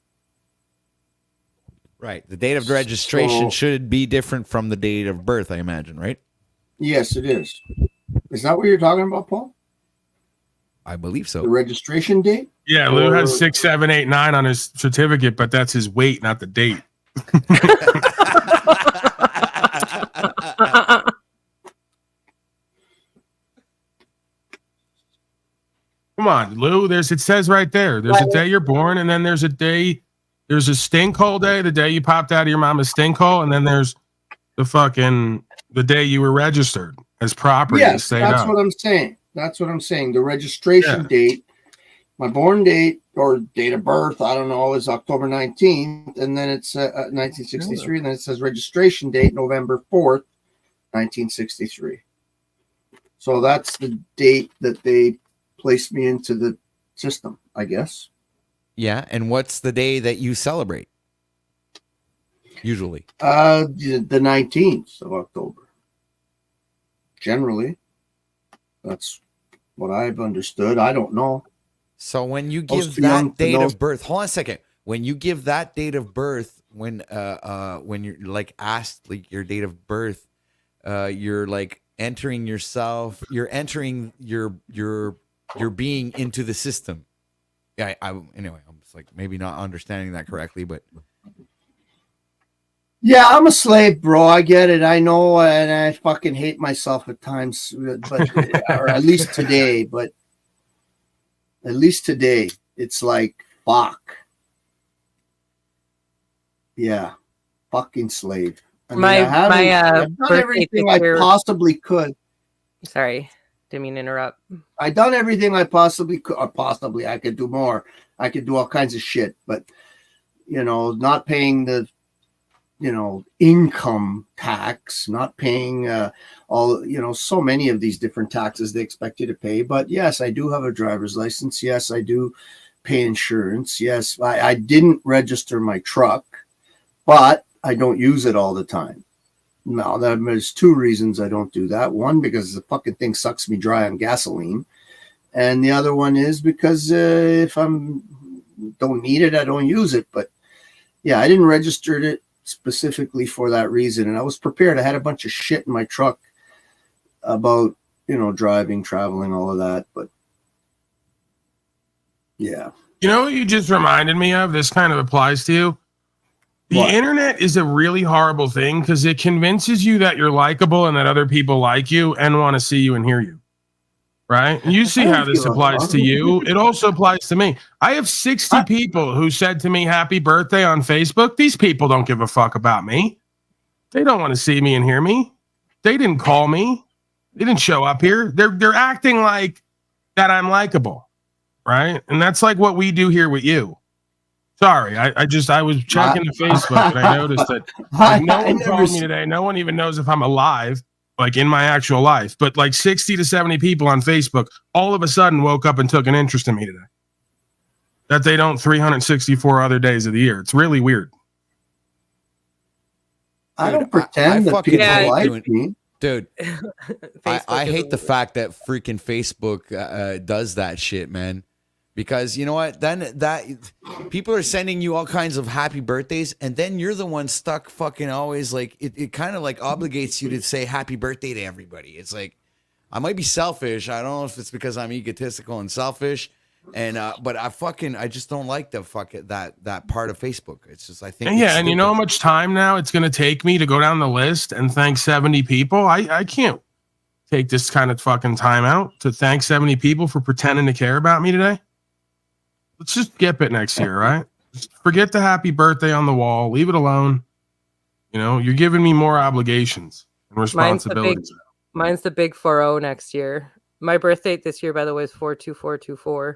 S4: Right. The date of registration should be different from the date of birth, I imagine, right?
S6: Yes, it is. Is that what you're talking about, Paul?
S4: I believe so.
S6: The registration date?
S7: Yeah, Lou has 6789 on his certificate, but that's his weight, not the date. Come on, Lou. It says right there. There's a day you're born, and then there's a day. There's a stink hole day, the day you popped out of your mama's stink hole, and then there's the day you were registered as property.
S6: Yes, that's what I'm saying. That's what I'm saying. The registration date My born date or date of birth, I don't know, is October 19th, and then it's 1963, and then it says registration date November 4th, 1963. So that's the date that they placed me into the system, I guess.
S4: Yeah, and what's the day that you celebrate? Usually,
S6: the 19th of October. Generally, that's what I've understood. I don't know.
S4: So when you give that date of birth, hold on a second. When you give that date of birth, when you're like asked like your date of birth, you're like entering yourself. You're entering your being into the system. Yeah. Anyway, I'm just like maybe not understanding that correctly, but.
S6: Yeah, I'm a slave, bro. I get it. I know, and I fucking hate myself at times, but or at least today. But at least today, it's like fuck. Yeah, fucking slave. I mean, I've done everything I possibly could.
S2: Sorry, didn't mean to interrupt.
S6: I done everything I possibly could. Or possibly, I could do more. I could do all kinds of shit, but not paying the. Income tax, not paying so many of these different taxes they expect you to pay. But yes, I do have a driver's license. Yes, I do pay insurance. Yes, I didn't register my truck, but I don't use it all the time. Now, there's two reasons I don't do that. One, because the fucking thing sucks me dry on gasoline. And the other one is because if I don't need it, I don't use it. But yeah, I didn't register it specifically for that reason, and I was prepared. I had a bunch of shit in my truck about driving, traveling, all of that, but yeah.
S7: What you just reminded me of? This kind of applies to you. The internet is a really horrible thing because it convinces you that you're likable and that other people like you and want to see you and hear you. Right? And you see how this applies to you. It also applies to me. I have 60 people who said to me, happy birthday on Facebook. These people don't give a fuck about me. They don't want to see me and hear me. They didn't call me. They didn't show up here. They're acting like that I'm likable. Right? And that's like what we do here with you. Sorry. I was checking the Facebook and I noticed that no one called me today. No one even knows if I'm alive. Like in my actual life, but like 60 to 70 people on Facebook all of a sudden woke up and took an interest in me today. That they don't 364 other days of the year. It's really weird.
S6: I don't pretend that people like me.
S4: Dude, I hate the fact that freaking Facebook does that shit, man. Because you know what? Then that people are sending you all kinds of happy birthdays, and then you're the one stuck fucking always like it kind of like obligates you to say happy birthday to everybody. It's like I might be selfish. I don't know if it's because I'm egotistical and selfish, and but I just don't like that part of Facebook. It's just I think
S7: and you know how much time now it's gonna take me to go down the list and thank 70 people. I can't take this kind of fucking time out to thank 70 people for pretending to care about me today. Let's just skip it next year, right? Just forget the happy birthday on the wall. Leave it alone. You're giving me more obligations and responsibilities.
S2: Mine's the big 40 next year. My birth date this year, by the way, is 4/24/24.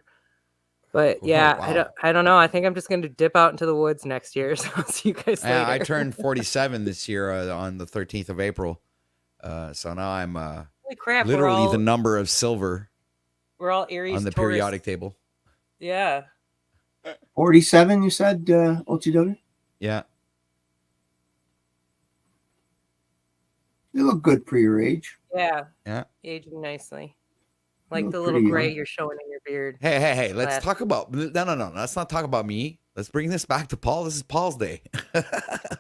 S2: But yeah, wow. I don't know. I think I'm just going to dip out into the woods next year. So I'll see you guys later.
S4: I turned 47 this year on the 13th of April. So now I'm
S2: holy crap,
S4: literally the number of silver.
S2: We're all Aries
S4: on the
S2: Taurus.
S4: Periodic table.
S2: Yeah.
S6: 47, you said, OTW?
S4: Yeah.
S6: You look good for your age.
S2: Yeah.
S4: Yeah.
S2: Aging nicely. Like the little gray you're showing in your beard.
S4: Hey. Let's talk about... No. Let's not talk about me. Let's bring this back to Paul. This is Paul's day.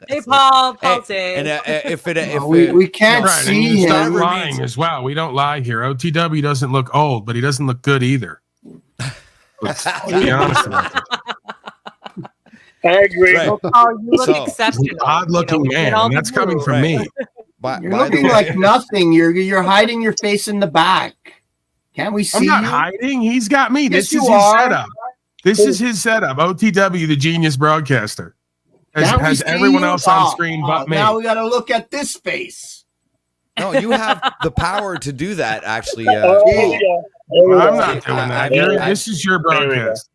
S2: Hey, Paul's day.
S6: And we can't see him.
S7: Stop lying as well. We don't lie here. OTW doesn't look old, but he doesn't look good either. Let's be honest about it.
S8: I agree.
S2: Right. Oh, you look exceptional.
S7: Odd-looking man, and that's coming from me.
S6: You're looking like nothing. You're hiding your face in the back. Can't we see?
S7: I'm not hiding. He's got me. This is his setup. This is his setup. OTW, the genius broadcaster, has everyone else on screen but me.
S6: Now we got to look at this face.
S4: No, you have the power to do that. Actually,
S7: I'm not doing that.
S4: I-
S7: This is your broadcast.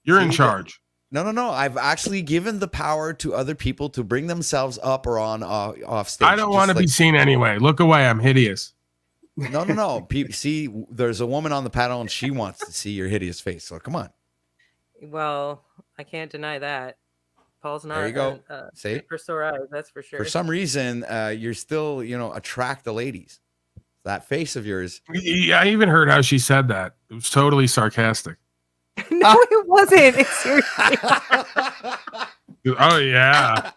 S7: You're in charge.
S4: No. I've actually given the power to other people to bring themselves up or on off stage.
S7: I don't want to be seen anyway. Look away. I'm hideous.
S4: No. See, there's a woman on the panel and she wants to see your hideous face. So come on.
S2: Well, I can't deny that. Paul's not.
S4: There you go. See,
S2: for sore eyes, that's for sure.
S4: For some reason, you're still, attract the ladies. That face of yours.
S7: Yeah, I even heard how she said that. It was totally sarcastic.
S2: No, it wasn't. Seriously.
S7: Oh yeah.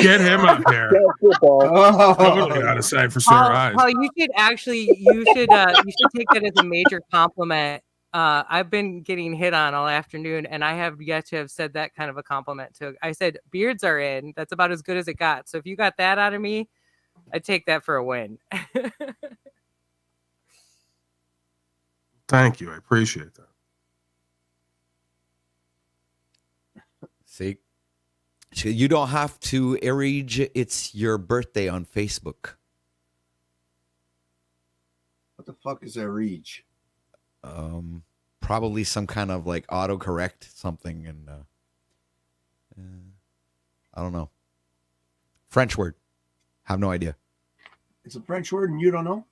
S7: Get him up there. Totally out of sight for sore eyes.
S2: Paul, you should take that as a major compliment. I've been getting hit on all afternoon, and I have yet to have said that kind of a compliment to. I said beards are in. That's about as good as it got. So if you got that out of me, I'd take that for a win.
S7: Thank you. I appreciate that.
S4: See, so you don't have to enrage it's your birthday on Facebook.
S6: What the fuck is that reach?
S4: Probably some kind of like autocorrect something, and I don't know. French word. Have no idea.
S6: It's a French word and you don't know?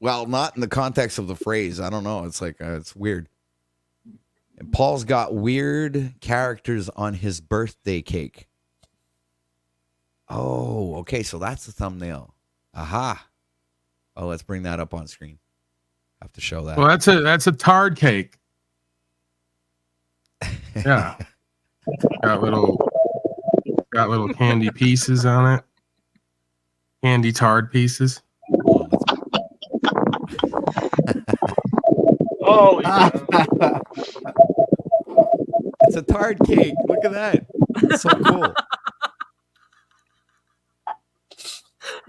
S4: Well, not in the context of the phrase. I don't know. It's like it's weird. And Paul's got weird characters on his birthday cake. Oh, okay. So that's the thumbnail. Aha. Oh, let's bring that up on screen. Have to show that.
S7: Well, that's a tard cake. Yeah. Got little candy pieces on it. Candy tard pieces.
S8: Holy
S4: It's a tard cake. Look at that. It's so cool.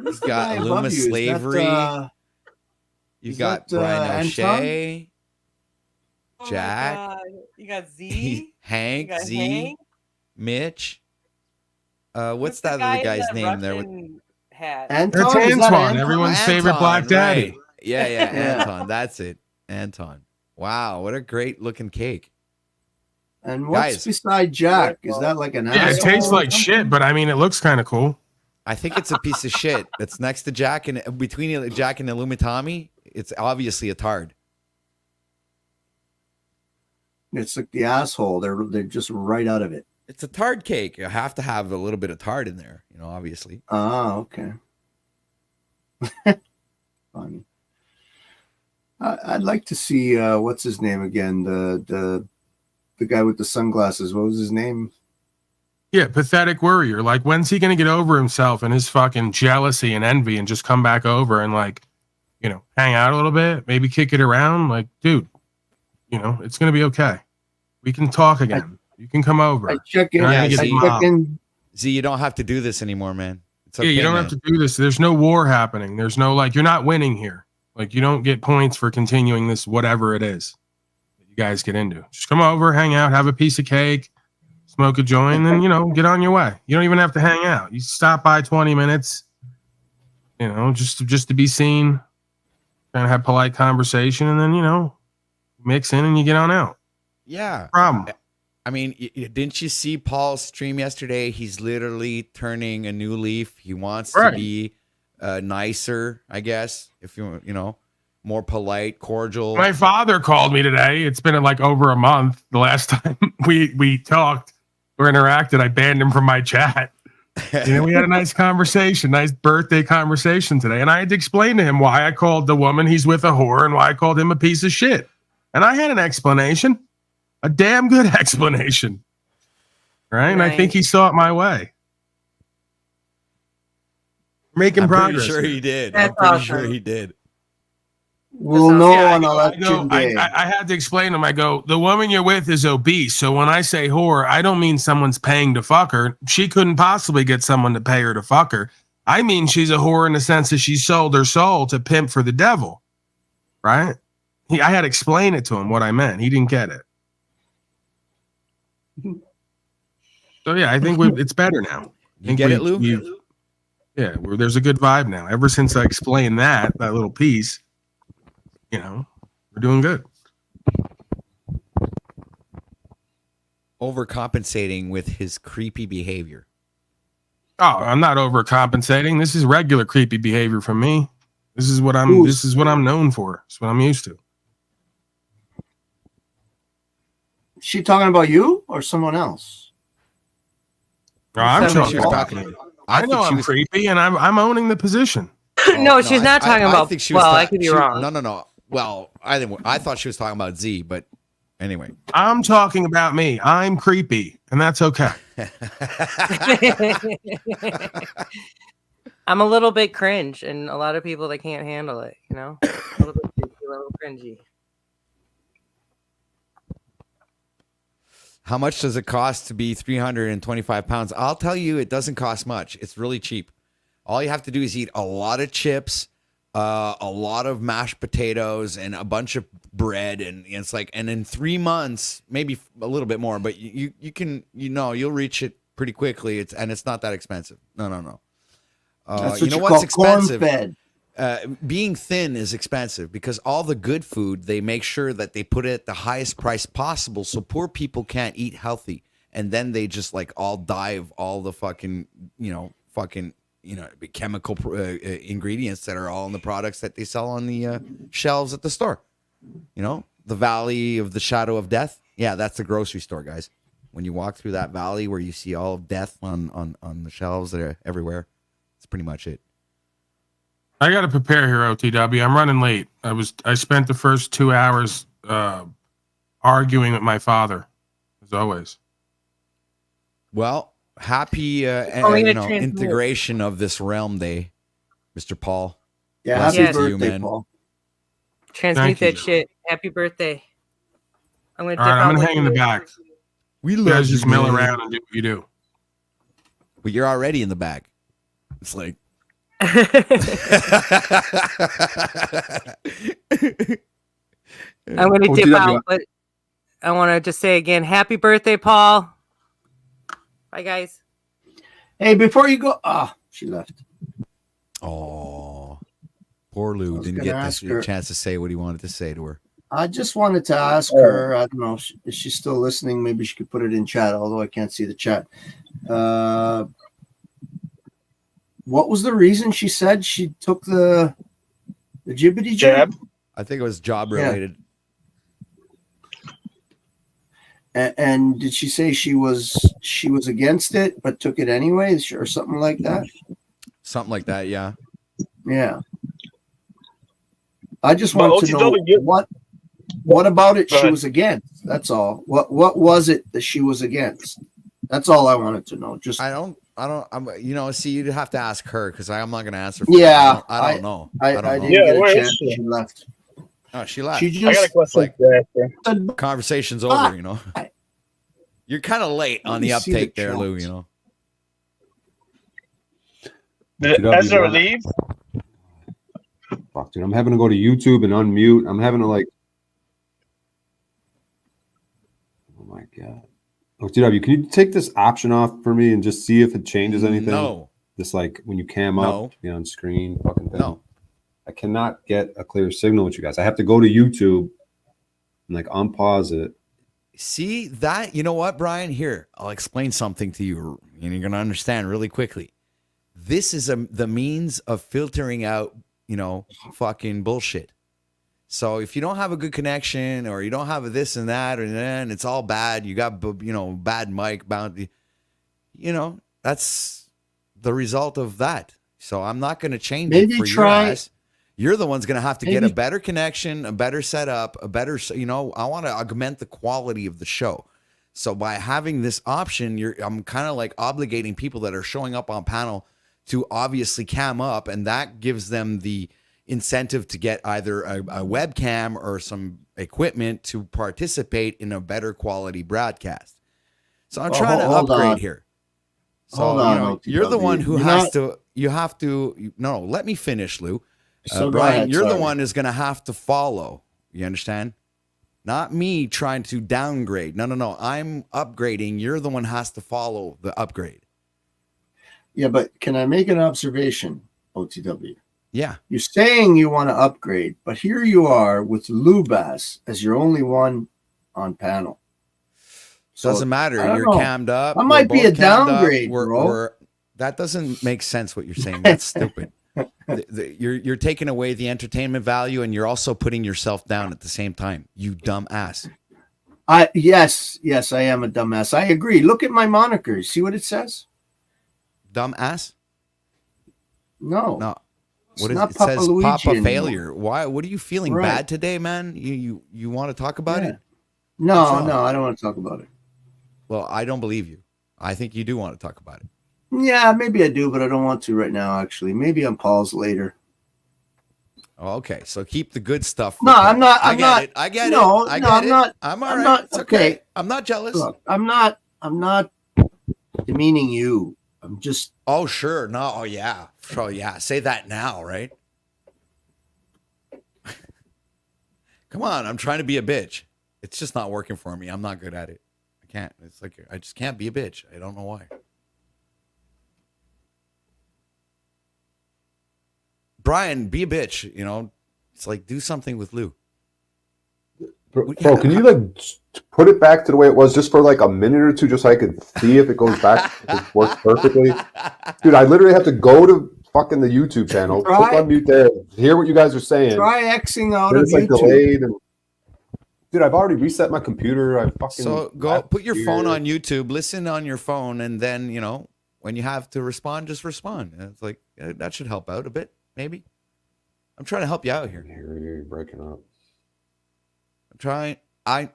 S4: He's got Illuma Slavery. You've got Brian O'Shea. Jack.
S2: You got Z.
S4: Hank.
S2: You got
S4: Z.
S2: Hank.
S4: Mitch. What's that other guy's name there?
S7: That's Antoine, everyone's favorite black daddy.
S4: Right. Yeah, Anton. That's it. Anton. Wow, what a great looking cake.
S6: And what's beside Jack? Is that like an
S7: asshole? It tastes like shit, but I mean, it looks kind of cool.
S4: I think it's a piece of shit. It's next to Jack and between Jack and Illumitami. It's obviously a tard.
S6: It's like the asshole. They're just right out of it.
S4: It's a tard cake. You have to have a little bit of tard in there, obviously.
S6: Ah, okay. Funny. I'd like to see what's his name again? The guy with the sunglasses. What was his name?
S7: Yeah, pathetic warrior. Like, when's he gonna get over himself and his fucking jealousy and envy and just come back over and hang out a little bit, maybe kick it around? Like, dude, it's gonna be okay. We can talk again. You can come over.
S6: I check in.
S4: Z, you don't have to do this anymore, man. It's okay,
S7: you don't have to do this. There's no war happening. There's no you're not winning here. Like, you don't get points for continuing this, whatever it is that you guys get into. Just come over, hang out, have a piece of cake, smoke a joint, and then, get on your way. You don't even have to hang out. You stop by 20 minutes, just to be seen, kind of have polite conversation, and then, mix in and you get on out.
S4: Yeah.
S7: No problem.
S4: I mean, didn't you see Paul's stream yesterday? He's literally turning a new leaf. He wants to be nicer, I guess, if more polite, cordial.
S7: My father called me today. It's been like over a month. The last time we talked or interacted, I banned him from my chat. We had a nice conversation, nice birthday conversation today. And I had to explain to him why I called the woman he's with a whore and why I called him a piece of shit. And I had an explanation, a damn good explanation. Right? And I think he saw it my way. Making progress.
S4: I'm pretty sure he did.
S2: That's
S4: I'm pretty
S2: awesome.
S4: sure he did.
S6: We'll know on election day.
S7: I had to explain to him. I go, the woman you're with is obese. So when I say whore, I don't mean someone's paying to fuck her. She couldn't possibly get someone to pay her to fuck her. I mean, she's a whore in the sense that she sold her soul to pimp for the devil. Right? I had to explain it to him what I meant. He didn't get it. So yeah, I think it's better now.
S4: You get it, Lou?
S7: There's a good vibe now. Ever since I explained that little piece, We're doing good.
S4: Overcompensating with his creepy behavior.
S7: Oh, I'm not overcompensating. This is regular creepy behavior from me. This is what I'm known for. It's what I'm used to.
S6: Is she talking about you or someone else?
S7: No, I'm talking about me. I know I'm creepy, and I'm owning the position.
S2: No, she's not talking about. I could be wrong.
S4: No. Well, I thought she was talking about Z, but anyway,
S7: I'm talking about me. I'm creepy, and that's okay.
S2: I'm a little bit cringe, and a lot of people that can't handle it. You know, a little bit creepy, a little cringy.
S4: How much does it cost to be 325 pounds? I'll tell you, it doesn't cost much. It's really cheap. All you have to do is eat a lot of chips, a lot of mashed potatoes, and a bunch of bread. And it's like, and in 3 months, maybe a little bit more, but you can, you'll reach it pretty quickly. It's not that expensive. No.
S6: That's
S4: you
S6: what
S4: know
S6: you
S4: what's
S6: call
S4: expensive?
S6: corn-fed.
S4: Being thin is expensive because all the good food, they make sure that they put it at the highest price possible so poor people can't eat healthy. And then they just like all die of all the fucking chemical ingredients that are all in the products that they sell on the shelves at the store. The valley of the shadow of death. Yeah, that's the grocery store, guys. When you walk through that valley where you see all of death on the shelves that are everywhere, that's pretty much it.
S7: I got to prepare here, OTW. I'm running late. I spent the first 2 hours arguing with my father, as always.
S4: Well, happy integration of this realm day, Mr. Paul.
S6: Yeah, happy birthday, Paul.
S2: Transmute that shit. Happy birthday. I'm gonna.
S7: All right, I'm gonna hang in the back.
S4: We
S7: you guys just mill around and do what you do.
S4: But you're already in the back. It's like.
S2: I'm going to dip out, but I want to just say again, happy birthday, Paul. Bye, guys.
S6: Hey, before you go, she left.
S4: Oh, poor Lou didn't get this chance to say what he wanted to say to her.
S6: I just wanted to ask her, I don't know, is she still listening? Maybe she could put it in chat, although I can't see the chat. What was the reason she said she took the jibbity jab?
S4: I think it was job related.
S6: Yeah. And did she say she was against it but took it anyway, or something like that?
S4: Something like that, yeah.
S6: Yeah. I just want to know what about it she was against. That's all. What was it that she was against? That's all I wanted to know. Just
S4: see, you'd have to ask her because I'm not going to answer.
S6: Yeah.
S4: I don't know.
S6: I didn't get a chance. She left.
S4: Oh, she left.
S6: She just,
S8: I got a question.
S4: Conversation's over, You're kind of late on the uptake there, Lou,
S8: Did Ezra leave?
S3: Fuck, dude. I'm having to go to YouTube and unmute. I'm having to oh my God. OTW, can you take this option off for me and just see if it changes anything?
S4: No.
S3: This when you cam up to be on screen fucking thing. No. I cannot get a clear signal with you guys. I have to go to YouTube and unpause it.
S4: See that? You know what, Brian? Here, I'll explain something to you and you're going to understand really quickly. This is the means of filtering out, fucking bullshit. So if you don't have a good connection or you don't have a this and that and then it's all bad, you got, bad mic bounty, that's the result of that. So I'm not going to change it for your ass. You're the one's going to have to get a better connection, a better setup, a better, I want to augment the quality of the show. So by having this option, I'm kind of obligating people that are showing up on panel to obviously cam up, and that gives them the incentive to get either a webcam or some equipment to participate in a better quality broadcast. So I'm trying to upgrade here. So you're the one who let me finish, Lou. Brian, you're the one who's going to have to follow. You understand? Not me trying to downgrade. No. I'm upgrading. You're the one who has to follow the upgrade.
S6: Yeah, but can I make an observation, OTW?
S4: Yeah.
S6: You're saying you want to upgrade, but here you are with Lubas as your only one on panel. So,
S4: Doesn't matter.
S6: I don't
S4: You're
S6: know.
S4: cammed up.
S6: That
S4: We're
S6: might be
S4: both
S6: a
S4: cammed up.
S6: downgrade, bro.
S4: That doesn't make sense what you're saying. That's stupid. You're taking away the entertainment value, and you're also putting yourself down at the same time. You dumb ass.
S6: Yes, I am a dumbass. I agree. Look at my moniker. See what it says?
S4: Dumb ass?
S6: No.
S4: What
S6: It's
S4: is
S6: not
S4: it?
S6: Papa
S4: Says
S6: Luigi
S4: Papa
S6: anymore.
S4: failure. Why? What are you feeling
S6: Right.
S4: bad today, man? You want to talk about it?
S6: No,
S4: wrong?
S6: I don't want to talk about it.
S4: Well, I don't believe you. I think you do want to talk about it.
S6: Yeah, maybe I do, but I don't want to right now, actually. Maybe on pause later.
S4: Oh, okay, so keep the good stuff.
S6: No, I'm not.
S4: I get it.
S6: I'm
S4: I'm
S6: all
S4: all right.
S6: right.
S4: It's okay. I'm not jealous.
S6: Look, I'm not demeaning you. I'm just.
S4: Oh, sure. No. Oh, yeah. Oh, yeah. Say that now, right? Come on. I'm trying to be a bitch. It's just not working for me. I'm not good at it. I can't. It's like I just can't be a bitch. I don't know why. Bryan, be a bitch. You know, it's like do something with Lou.
S3: Bro, can you like put it back to the way it was just for like a minute or two, just so I could see if it goes back, if it works perfectly? Dude, I literally have to go to fucking the YouTube channel, click on mute there, hear what you guys are saying.
S6: Try Xing out of
S3: it's like
S6: YouTube.
S3: delayed. And, dude, I've already reset my computer.
S4: So go put your phone on YouTube, listen on your phone, and then, you know, when you have to respond, just respond. And it's like, that should help out a bit, maybe. I'm trying to help you out here.
S3: You're breaking up.
S4: I'm trying to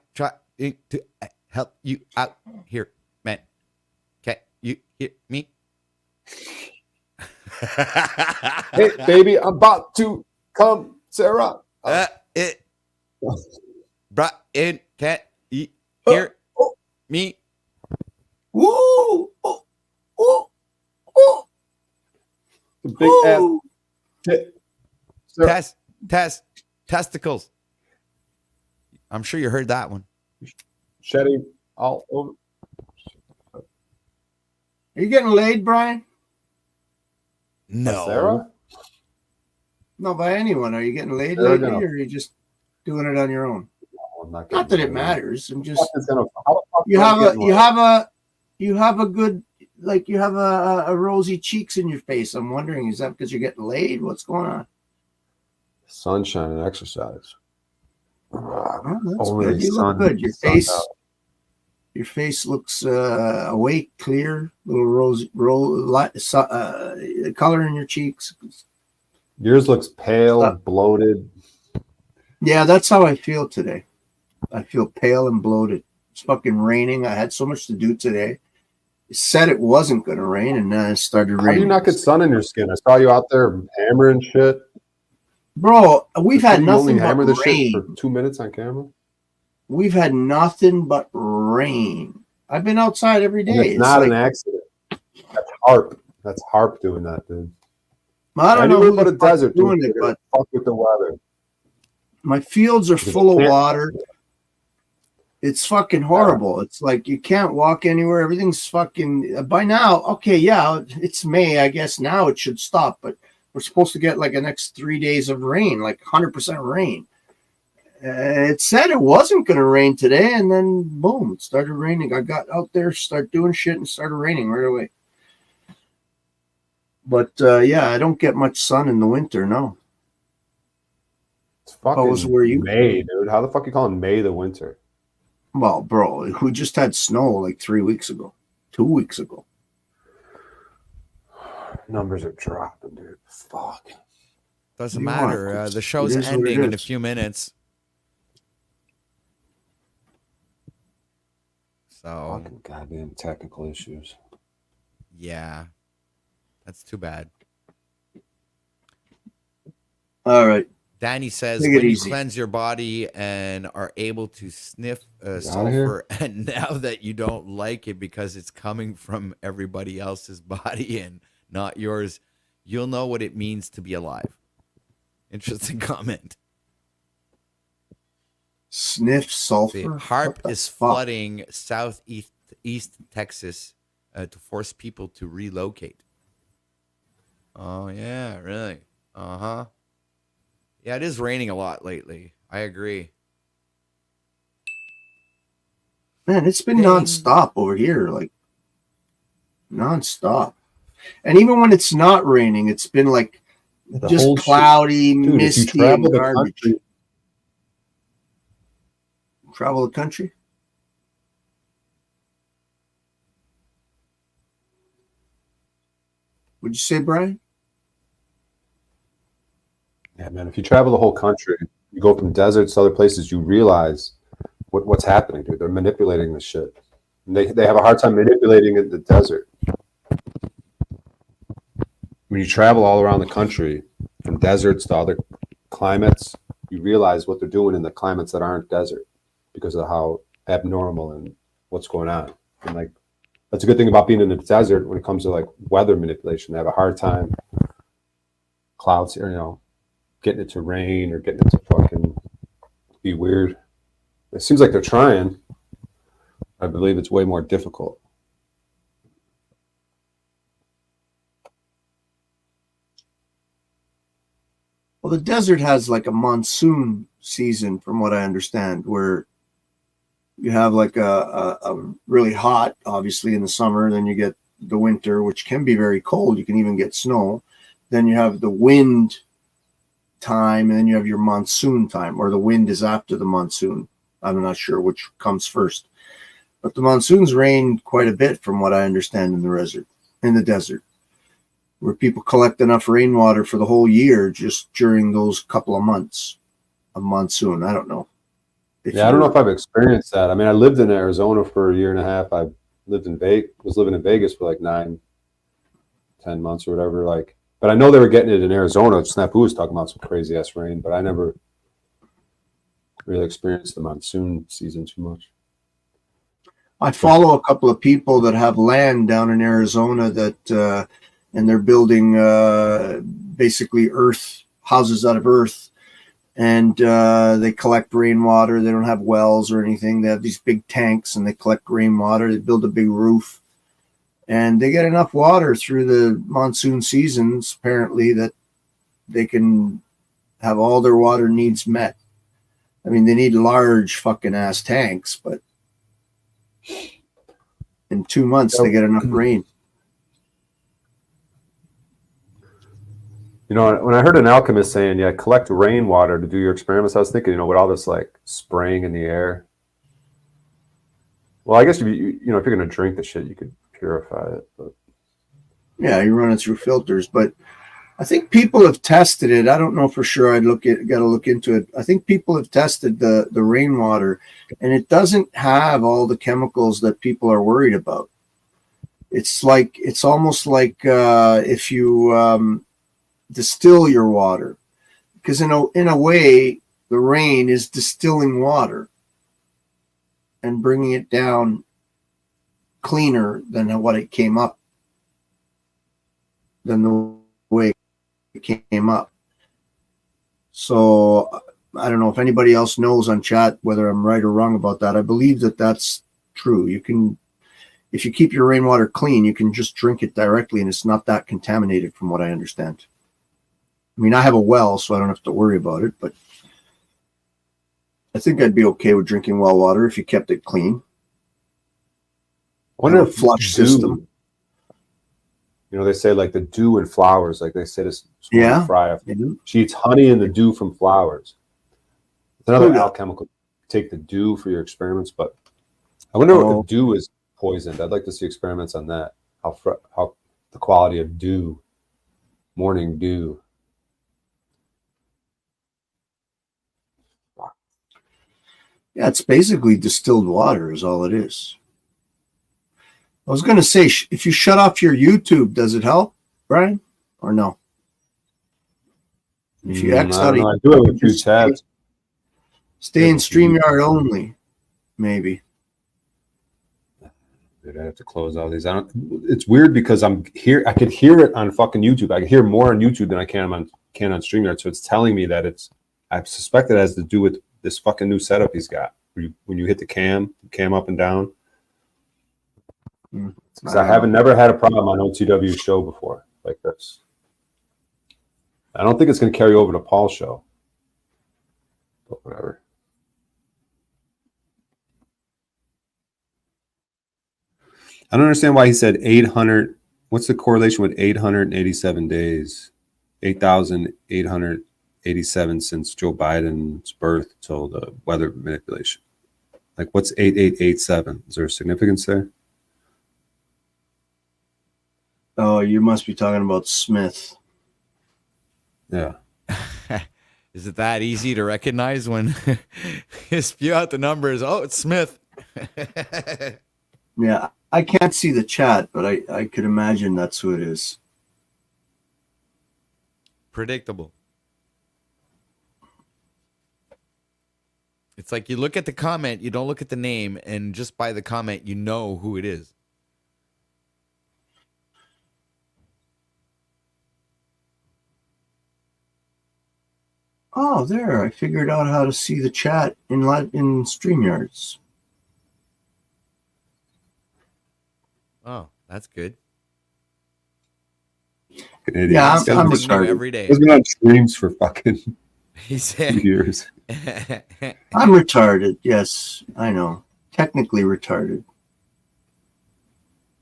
S4: help you out here, man. Can you hear me?
S3: Hey, baby, I'm about to come, Sarah.
S4: Bryan, can you hear me?
S6: Woo!
S3: The big ass tit.
S4: Testicles. I'm sure you heard that one.
S3: Shedding all over.
S6: Are you getting laid, Bryan?
S4: No.
S3: Sarah?
S6: No, by anyone. Are you getting laid
S3: There we
S6: lately,
S3: go.
S6: or are you just doing it on your own?
S3: No, I'm not
S6: Not that
S3: getting
S6: it
S3: laid.
S6: matters. I'm just.
S3: How the fuck
S6: You
S3: am I
S6: have
S3: getting laid?
S6: a good, like, you have a rosy cheeks in your face. I'm wondering, is that because you're getting laid? What's going on?
S3: Sunshine and exercise.
S6: Oh, that's
S3: Only
S6: good. You
S3: sun-
S6: look good. Your
S3: sun
S6: face,
S3: out.
S6: your face looks awake, clear, little rosy, color in your cheeks.
S3: Yours looks pale, bloated.
S6: Yeah, that's how I feel today. I feel pale and bloated. It's fucking raining. I had so much to do today. It said it wasn't going to rain, and then it started raining.
S3: How do you not get sun in your skin? I saw you out there hammering shit.
S6: Bro, we've had
S3: You
S6: nothing
S3: only
S6: but
S3: hammer this
S6: rain.
S3: shit for 2 minutes on camera?
S6: We've had nothing but rain. I've been outside every
S3: And
S6: day.
S3: it's not an accident. That's HARP. That's HARP doing that, dude.
S6: I don't know
S3: Anywhere
S6: who
S3: but
S6: the
S3: a
S6: fuck's
S3: desert
S6: doing
S3: dude,
S6: it, but
S3: fuck with the weather.
S6: my fields are full of water. It's fucking horrible. It's like you can't walk anywhere. Everything's fucking by now. Okay, yeah, it's May. I guess now it should stop, but we're supposed to get like the next 3 days of rain, like 100% rain. It said it wasn't going to rain today, and then boom, it started raining. I got out there, started doing shit, and started raining right away. But yeah, I don't get much sun in the winter. No.
S3: It's fucking
S6: were you?
S3: May, dude. How the fuck you calling May the winter?
S6: Well, bro, we just had snow like 3 weeks ago, 2 weeks ago.
S3: Numbers are dropping, dude. Fuck.
S4: Doesn't
S6: You
S4: matter.
S6: want?
S4: The show's
S6: It is what
S4: ending
S6: it
S4: in a
S6: is.
S4: few minutes. So,
S3: Fucking goddamn technical issues.
S4: yeah. That's too bad.
S6: All right.
S4: Danny says,
S6: Take it
S4: when you
S6: easy.
S4: cleanse your body and are able to sniff
S3: outta
S4: sulfur, and now that you don't like it because it's coming from everybody else's body and not yours, you'll know what it means to be alive. Interesting comment.
S6: Sniff sulfur.
S4: See, HARP
S6: What the
S4: is
S6: fuck?
S4: flooding East Texas to force people to relocate. Oh, yeah, really? Uh-huh. Yeah, it is raining a lot lately. I agree.
S6: Man, it's been nonstop over here, like nonstop. And even when it's not raining, it's been like just cloudy, misty, and garbage. Travel the country? Would you say, Bryan?
S3: Yeah, man. If you travel the whole country, you go from deserts to other places, you realize what's happening, dude. They're manipulating this shit. And they have a hard time manipulating it in the desert. When you travel all around the country, from deserts to other climates, you realize what they're doing in the climates that aren't desert because of how abnormal and what's going on. And like, that's a good thing about being in the desert when it comes to like weather manipulation. They have a hard time clouds, getting it to rain or getting it to fucking be weird. It seems like they're trying. I believe it's way more difficult.
S6: Well, the desert has like a monsoon season, from what I understand, where you have like a really hot, obviously, in the summer. Then you get the winter, which can be very cold. You can even get snow. Then you have the wind time, and then you have your monsoon time, or the wind is after the monsoon. I'm not sure which comes first. But the monsoons rain quite a bit, from what I understand, in the desert, where people collect enough rainwater for the whole year just during those couple of months of monsoon. I don't know.
S3: Yeah, I don't know if I've experienced that. I mean, I lived in Arizona for a year and a half. I lived in was living in Vegas for like 9-10 months or whatever. Like, but I know they were getting it in Arizona. Snapu was talking about some crazy ass rain, but I never really experienced the monsoon season too much.
S6: I follow a couple of people that have land down in Arizona that, and they're building basically houses out of earth, and they collect rainwater. They don't have wells or anything. They have these big tanks, and they collect rainwater. They build a big roof, and they get enough water through the monsoon seasons, apparently, that they can have all their water needs met. I mean, they need large fucking ass tanks, but in 2 months they get enough rain.
S3: When I heard an alchemist saying, yeah, collect rainwater to do your experiments, I was thinking, with all this like spraying in the air. Well, I guess if you're going to drink the shit, you could purify it. But
S6: yeah, you run it through filters, but I think people have tested it. I don't know for sure. Got to look into it. I think people have tested the rainwater, and it doesn't have all the chemicals that people are worried about. It's almost like if you distill your water, because in a way the rain is distilling water and bringing it down cleaner than what it came up, than the way it came up. So I don't know if anybody else knows on chat whether I'm right or wrong about that. I believe that that's true. You can, if you keep your rainwater clean, you can just drink it directly, and it's not that contaminated, from what I understand. I mean, I have a well, so I don't have to worry about it, but I think I'd be okay with drinking well water if you kept it clean.
S3: I wonder if
S6: flush system.
S3: They say like the dew in flowers, like they say this.
S6: Yeah.
S3: Fry. She eats honey and the dew from flowers. It's another alchemical. Take the dew for your experiments, but I wonder if the dew is poisoned. I'd like to see experiments on that. How the quality of dew, morning dew.
S6: Yeah, it's basically distilled water is all it is. I was going to say, if you shut off your YouTube, does it help, Bryan, or no? If you X out,
S3: I do it with 2 tabs.
S6: Stay in StreamYard only, maybe.
S3: Dude, I have to close all these. It's weird because I'm here. I could hear it on fucking YouTube. I can hear more on YouTube than I can on StreamYard. So it's telling me that I suspect it has to do with this fucking new setup he's got. When you hit the cam up and down. Because I haven't never had a problem on OTW show before like this. I don't think it's going to carry over to Paul's show. But whatever. I don't understand why he said 800. What's the correlation with 887 days? 8,887 since Joe Biden's birth till the weather manipulation. Like, what's 8887? Is there a significance there?
S6: Oh, you must be talking about Smith.
S3: Yeah.
S4: Is it that easy to recognize when you spew out the numbers? Oh, it's Smith.
S6: Yeah, I can't see the chat, but I could imagine that's who it is.
S4: Predictable. It's like you look at the comment, you don't look at the name, and just by the comment, you know who it is.
S6: Oh, there. I figured out how to see the chat in StreamYards.
S4: Oh, that's good.
S6: Yeah, I'm retarded.
S4: Every day.
S3: He's been on streams for fucking
S4: He's
S3: 2 years.
S6: I'm retarded. Yes, I know. Technically retarded.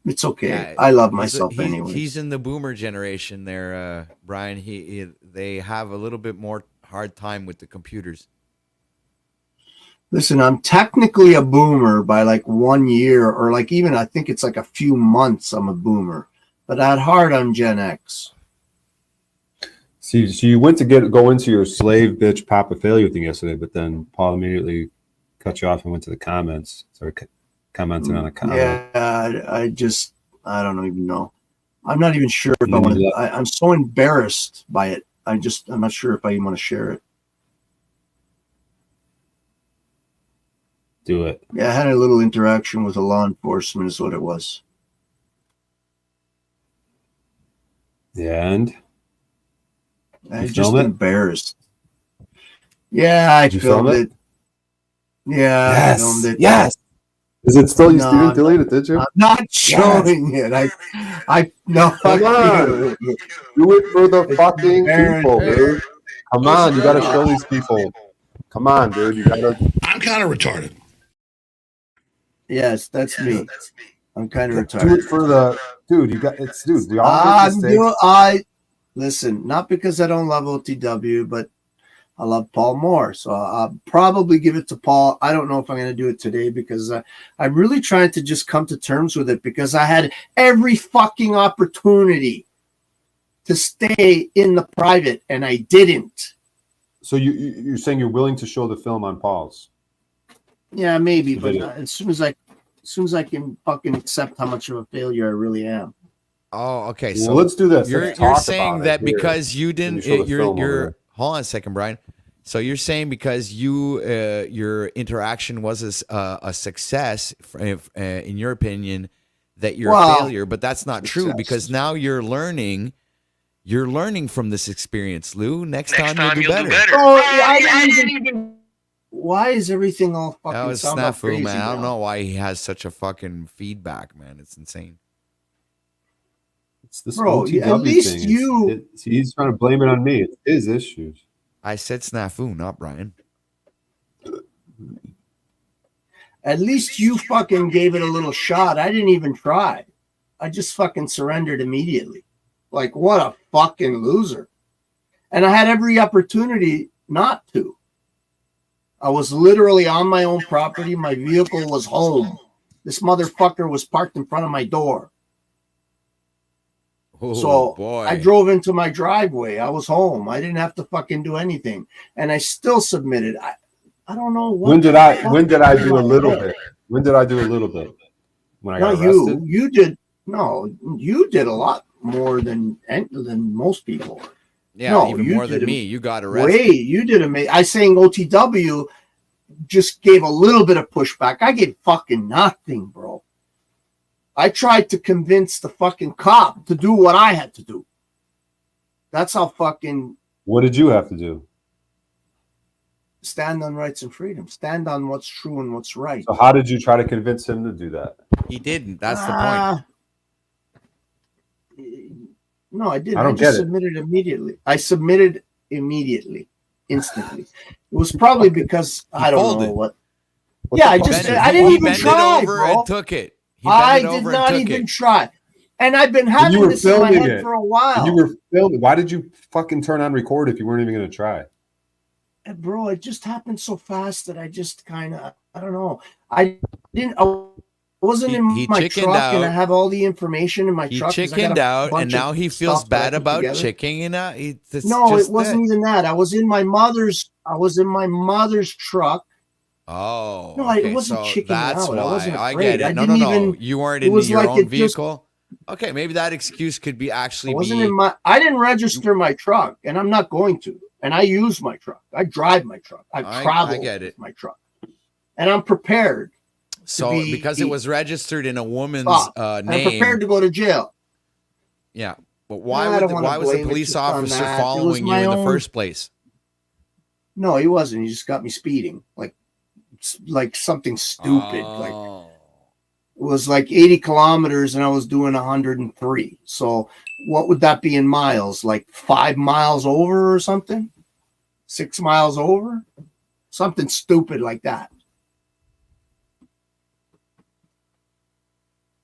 S6: It's okay.
S4: Yeah,
S6: I love myself anyway.
S4: He's in the boomer generation there, Brian. They have a little bit more hard time with the computers.
S6: Listen, I'm technically a boomer by like 1 year, or like even I think it's like a few months I'm a boomer. But at heart, I'm Gen X.
S3: See, so you went to go into your slave bitch Papa failure thing yesterday, but then Paul immediately cut you off and went to the comments. Started commenting on a comment.
S6: Yeah, I don't even know. I'm not even sure if I want to. I'm so embarrassed by it. I'm not sure if I even want to share it.
S3: Do it.
S6: Yeah, I had a little interaction with a law enforcement is what it was.
S3: Yeah, and
S6: I'm just embarrassed. Yeah, I filmed it. Yeah,
S3: yes.
S6: I filmed it.
S3: Yes. Is it still you didn't delete it, did you?
S6: I'm not showing it. I no.
S3: Come on. Do it for the fucking people, dude. Come on, you gotta show these people. Come on, dude. You gotta.
S9: I'm kind of retarded.
S6: Yes, that's me. I'm kind of retarded.
S3: Do it for the dude. You got it's dude. We all make mistakes.
S6: Listen, not because I don't love OTW, but I love Paul more. So I'll probably give it to Paul. I don't know if I'm going to do it today because I'm really trying to just come to terms with it because I had every fucking opportunity to stay in the private and I didn't.
S3: So you're saying you're willing to show the film on Paul's?
S6: Yeah, maybe, but as soon as I can fucking accept how much of a failure I really am.
S4: Oh, okay.
S3: Well,
S4: So
S3: let's do this.
S4: You're saying that because you didn't, you're hold on a second, Brian. So you're saying because your interaction was a success, in your opinion, that you're a failure, but that's not true because now you're learning. You're learning from this experience, Lou. Next time you'll do better.
S6: Oh, I didn't even. Why is everything all fucking?
S4: That was snafu, man. I don't know why he has such a fucking feedback, man. It's insane.
S3: It's this OTW at least thing. He's trying to blame it on me. It's his issues.
S4: I said snafu, not Brian.
S6: At least you fucking gave it a little shot. I didn't even try. I just fucking surrendered immediately. Like, what a fucking loser. And I had every opportunity not to. I was literally on my own property. My vehicle was home. This motherfucker was parked in front of my door.
S4: Oh,
S6: so
S4: boy.
S6: I drove into my driveway. I was home. I didn't have to fucking do anything. And I still submitted. I don't know what.
S3: When did I do a little bit? When did I do a little bit? When I got arrested?
S6: You did. No, you did a lot more than most people.
S4: Yeah, no, even more than me. You got arrested.
S6: Wait, you did amazing. I saying OTW just gave a little bit of pushback. I gave fucking nothing, bro. I tried to convince the fucking cop to do what I had to do. That's how fucking.
S3: What did you have to do?
S6: Stand on rights and freedom. Stand on what's true and what's right.
S3: So how did you try to convince him to do that?
S4: He didn't. That's the point.
S6: No, I didn't.
S3: I don't
S6: just
S3: get it.
S6: submitted immediately. I submitted immediately, instantly. It was probably because I don't know what. Yeah, I didn't even try, bro.
S4: And took it.
S6: I did not even try. And I've been having this in my head for a while.
S3: You were filming. Why did you fucking turn on record if you weren't even going to try?
S6: Bro, it just happened so fast that I just kind of, I don't know. I wasn't in my truck and I have all the information in my truck.
S4: He chickened out and now he feels bad about chickening out.
S6: No, it wasn't even that. I was in my mother's truck.
S4: Oh,
S6: no,
S4: okay.
S6: it wasn't chickening
S4: that's
S6: out.
S4: Why.
S6: I wasn't afraid.
S4: I get it. No. You weren't in your own vehicle. Okay, maybe that excuse could be actually.
S6: I didn't register my truck, and I'm not going to. And I use my truck. I drive my truck. I travel with my truck, and I'm prepared.
S4: So because it was registered in a woman's name,
S6: I'm prepared to go to jail.
S4: Yeah, but why was the police officer following you in the first place?
S6: No, he wasn't. He just got me speeding, like something stupid. Like it was like 80 kilometers, and I was doing 103. So what would that be in miles? Like 5 miles over or something? 6 miles over? Something stupid like that.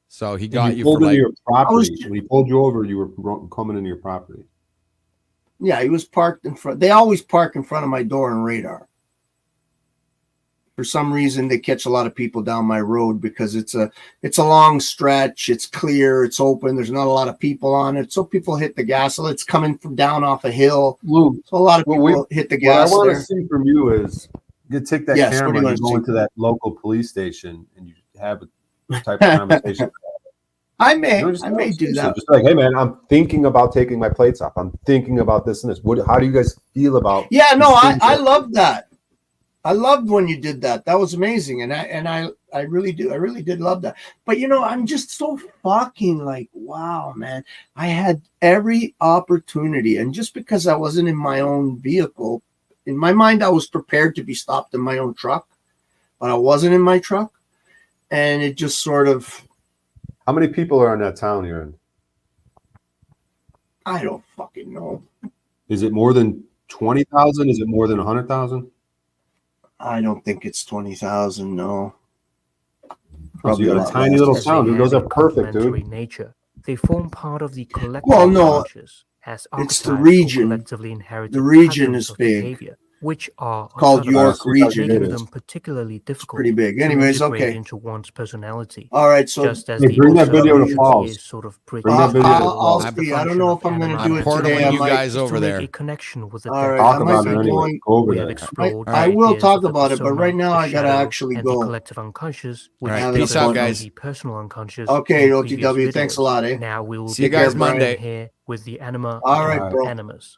S4: So he got you
S3: for
S4: like
S3: your property. When he pulled you over, you were coming into your property.
S6: Yeah, he was parked in front. They always park in front of my door and radar. For some reason, they catch a lot of people down my road because it's a long stretch. It's clear. It's open. There's not a lot of people on it. So people hit the gas. So it's coming from down off a hill. So a lot of people hit the gas.
S3: What I want to see from you is you take that camera and you go into that local police station and you have a type of conversation.
S6: I may do that.
S3: Just like, hey man, I'm thinking about taking my plates off. I'm thinking about this and this. How do you guys feel about?
S6: Yeah, no, I love that. I loved when you did that. That was amazing, and I really do. I really did love that. But I'm just so fucking like, wow, man. I had every opportunity, and just because I wasn't in my own vehicle, in my mind, I was prepared to be stopped in my own truck, but I wasn't in my truck, and it just sort of.
S3: How many people are in that town you're in?
S6: I don't fucking know.
S3: Is it more than 20,000? Is it more than 100,000?
S6: I don't think it's 20,000. No.
S3: Probably you got a tiny little town, dude. Those are perfect, dude.
S9: Nature. They form part of the collective.
S6: Well, no, it's the region. The region is big.
S9: Behavior, which are
S6: called York region.
S9: Them particularly difficult.
S6: Pretty big. Anyways, okay.
S9: Into one's personality.
S6: All right, so
S9: just as
S3: bring that video to pause.
S9: Sort of
S3: bring that video.
S6: I'll see. I don't know if I'm going to do it today.
S4: You guys over there.
S9: A connection with
S6: all right, talk about it anyway.
S3: Over there.
S6: I will talk about it, but right now I got to actually go.
S9: The collective unconscious.
S4: All right, peace out, guys.
S9: The personal unconscious.
S6: Okay, OTW. Thanks a lot, eh?
S9: Now we will
S4: see you guys Monday
S9: here with the anima.
S6: All right, bro.
S9: Animus.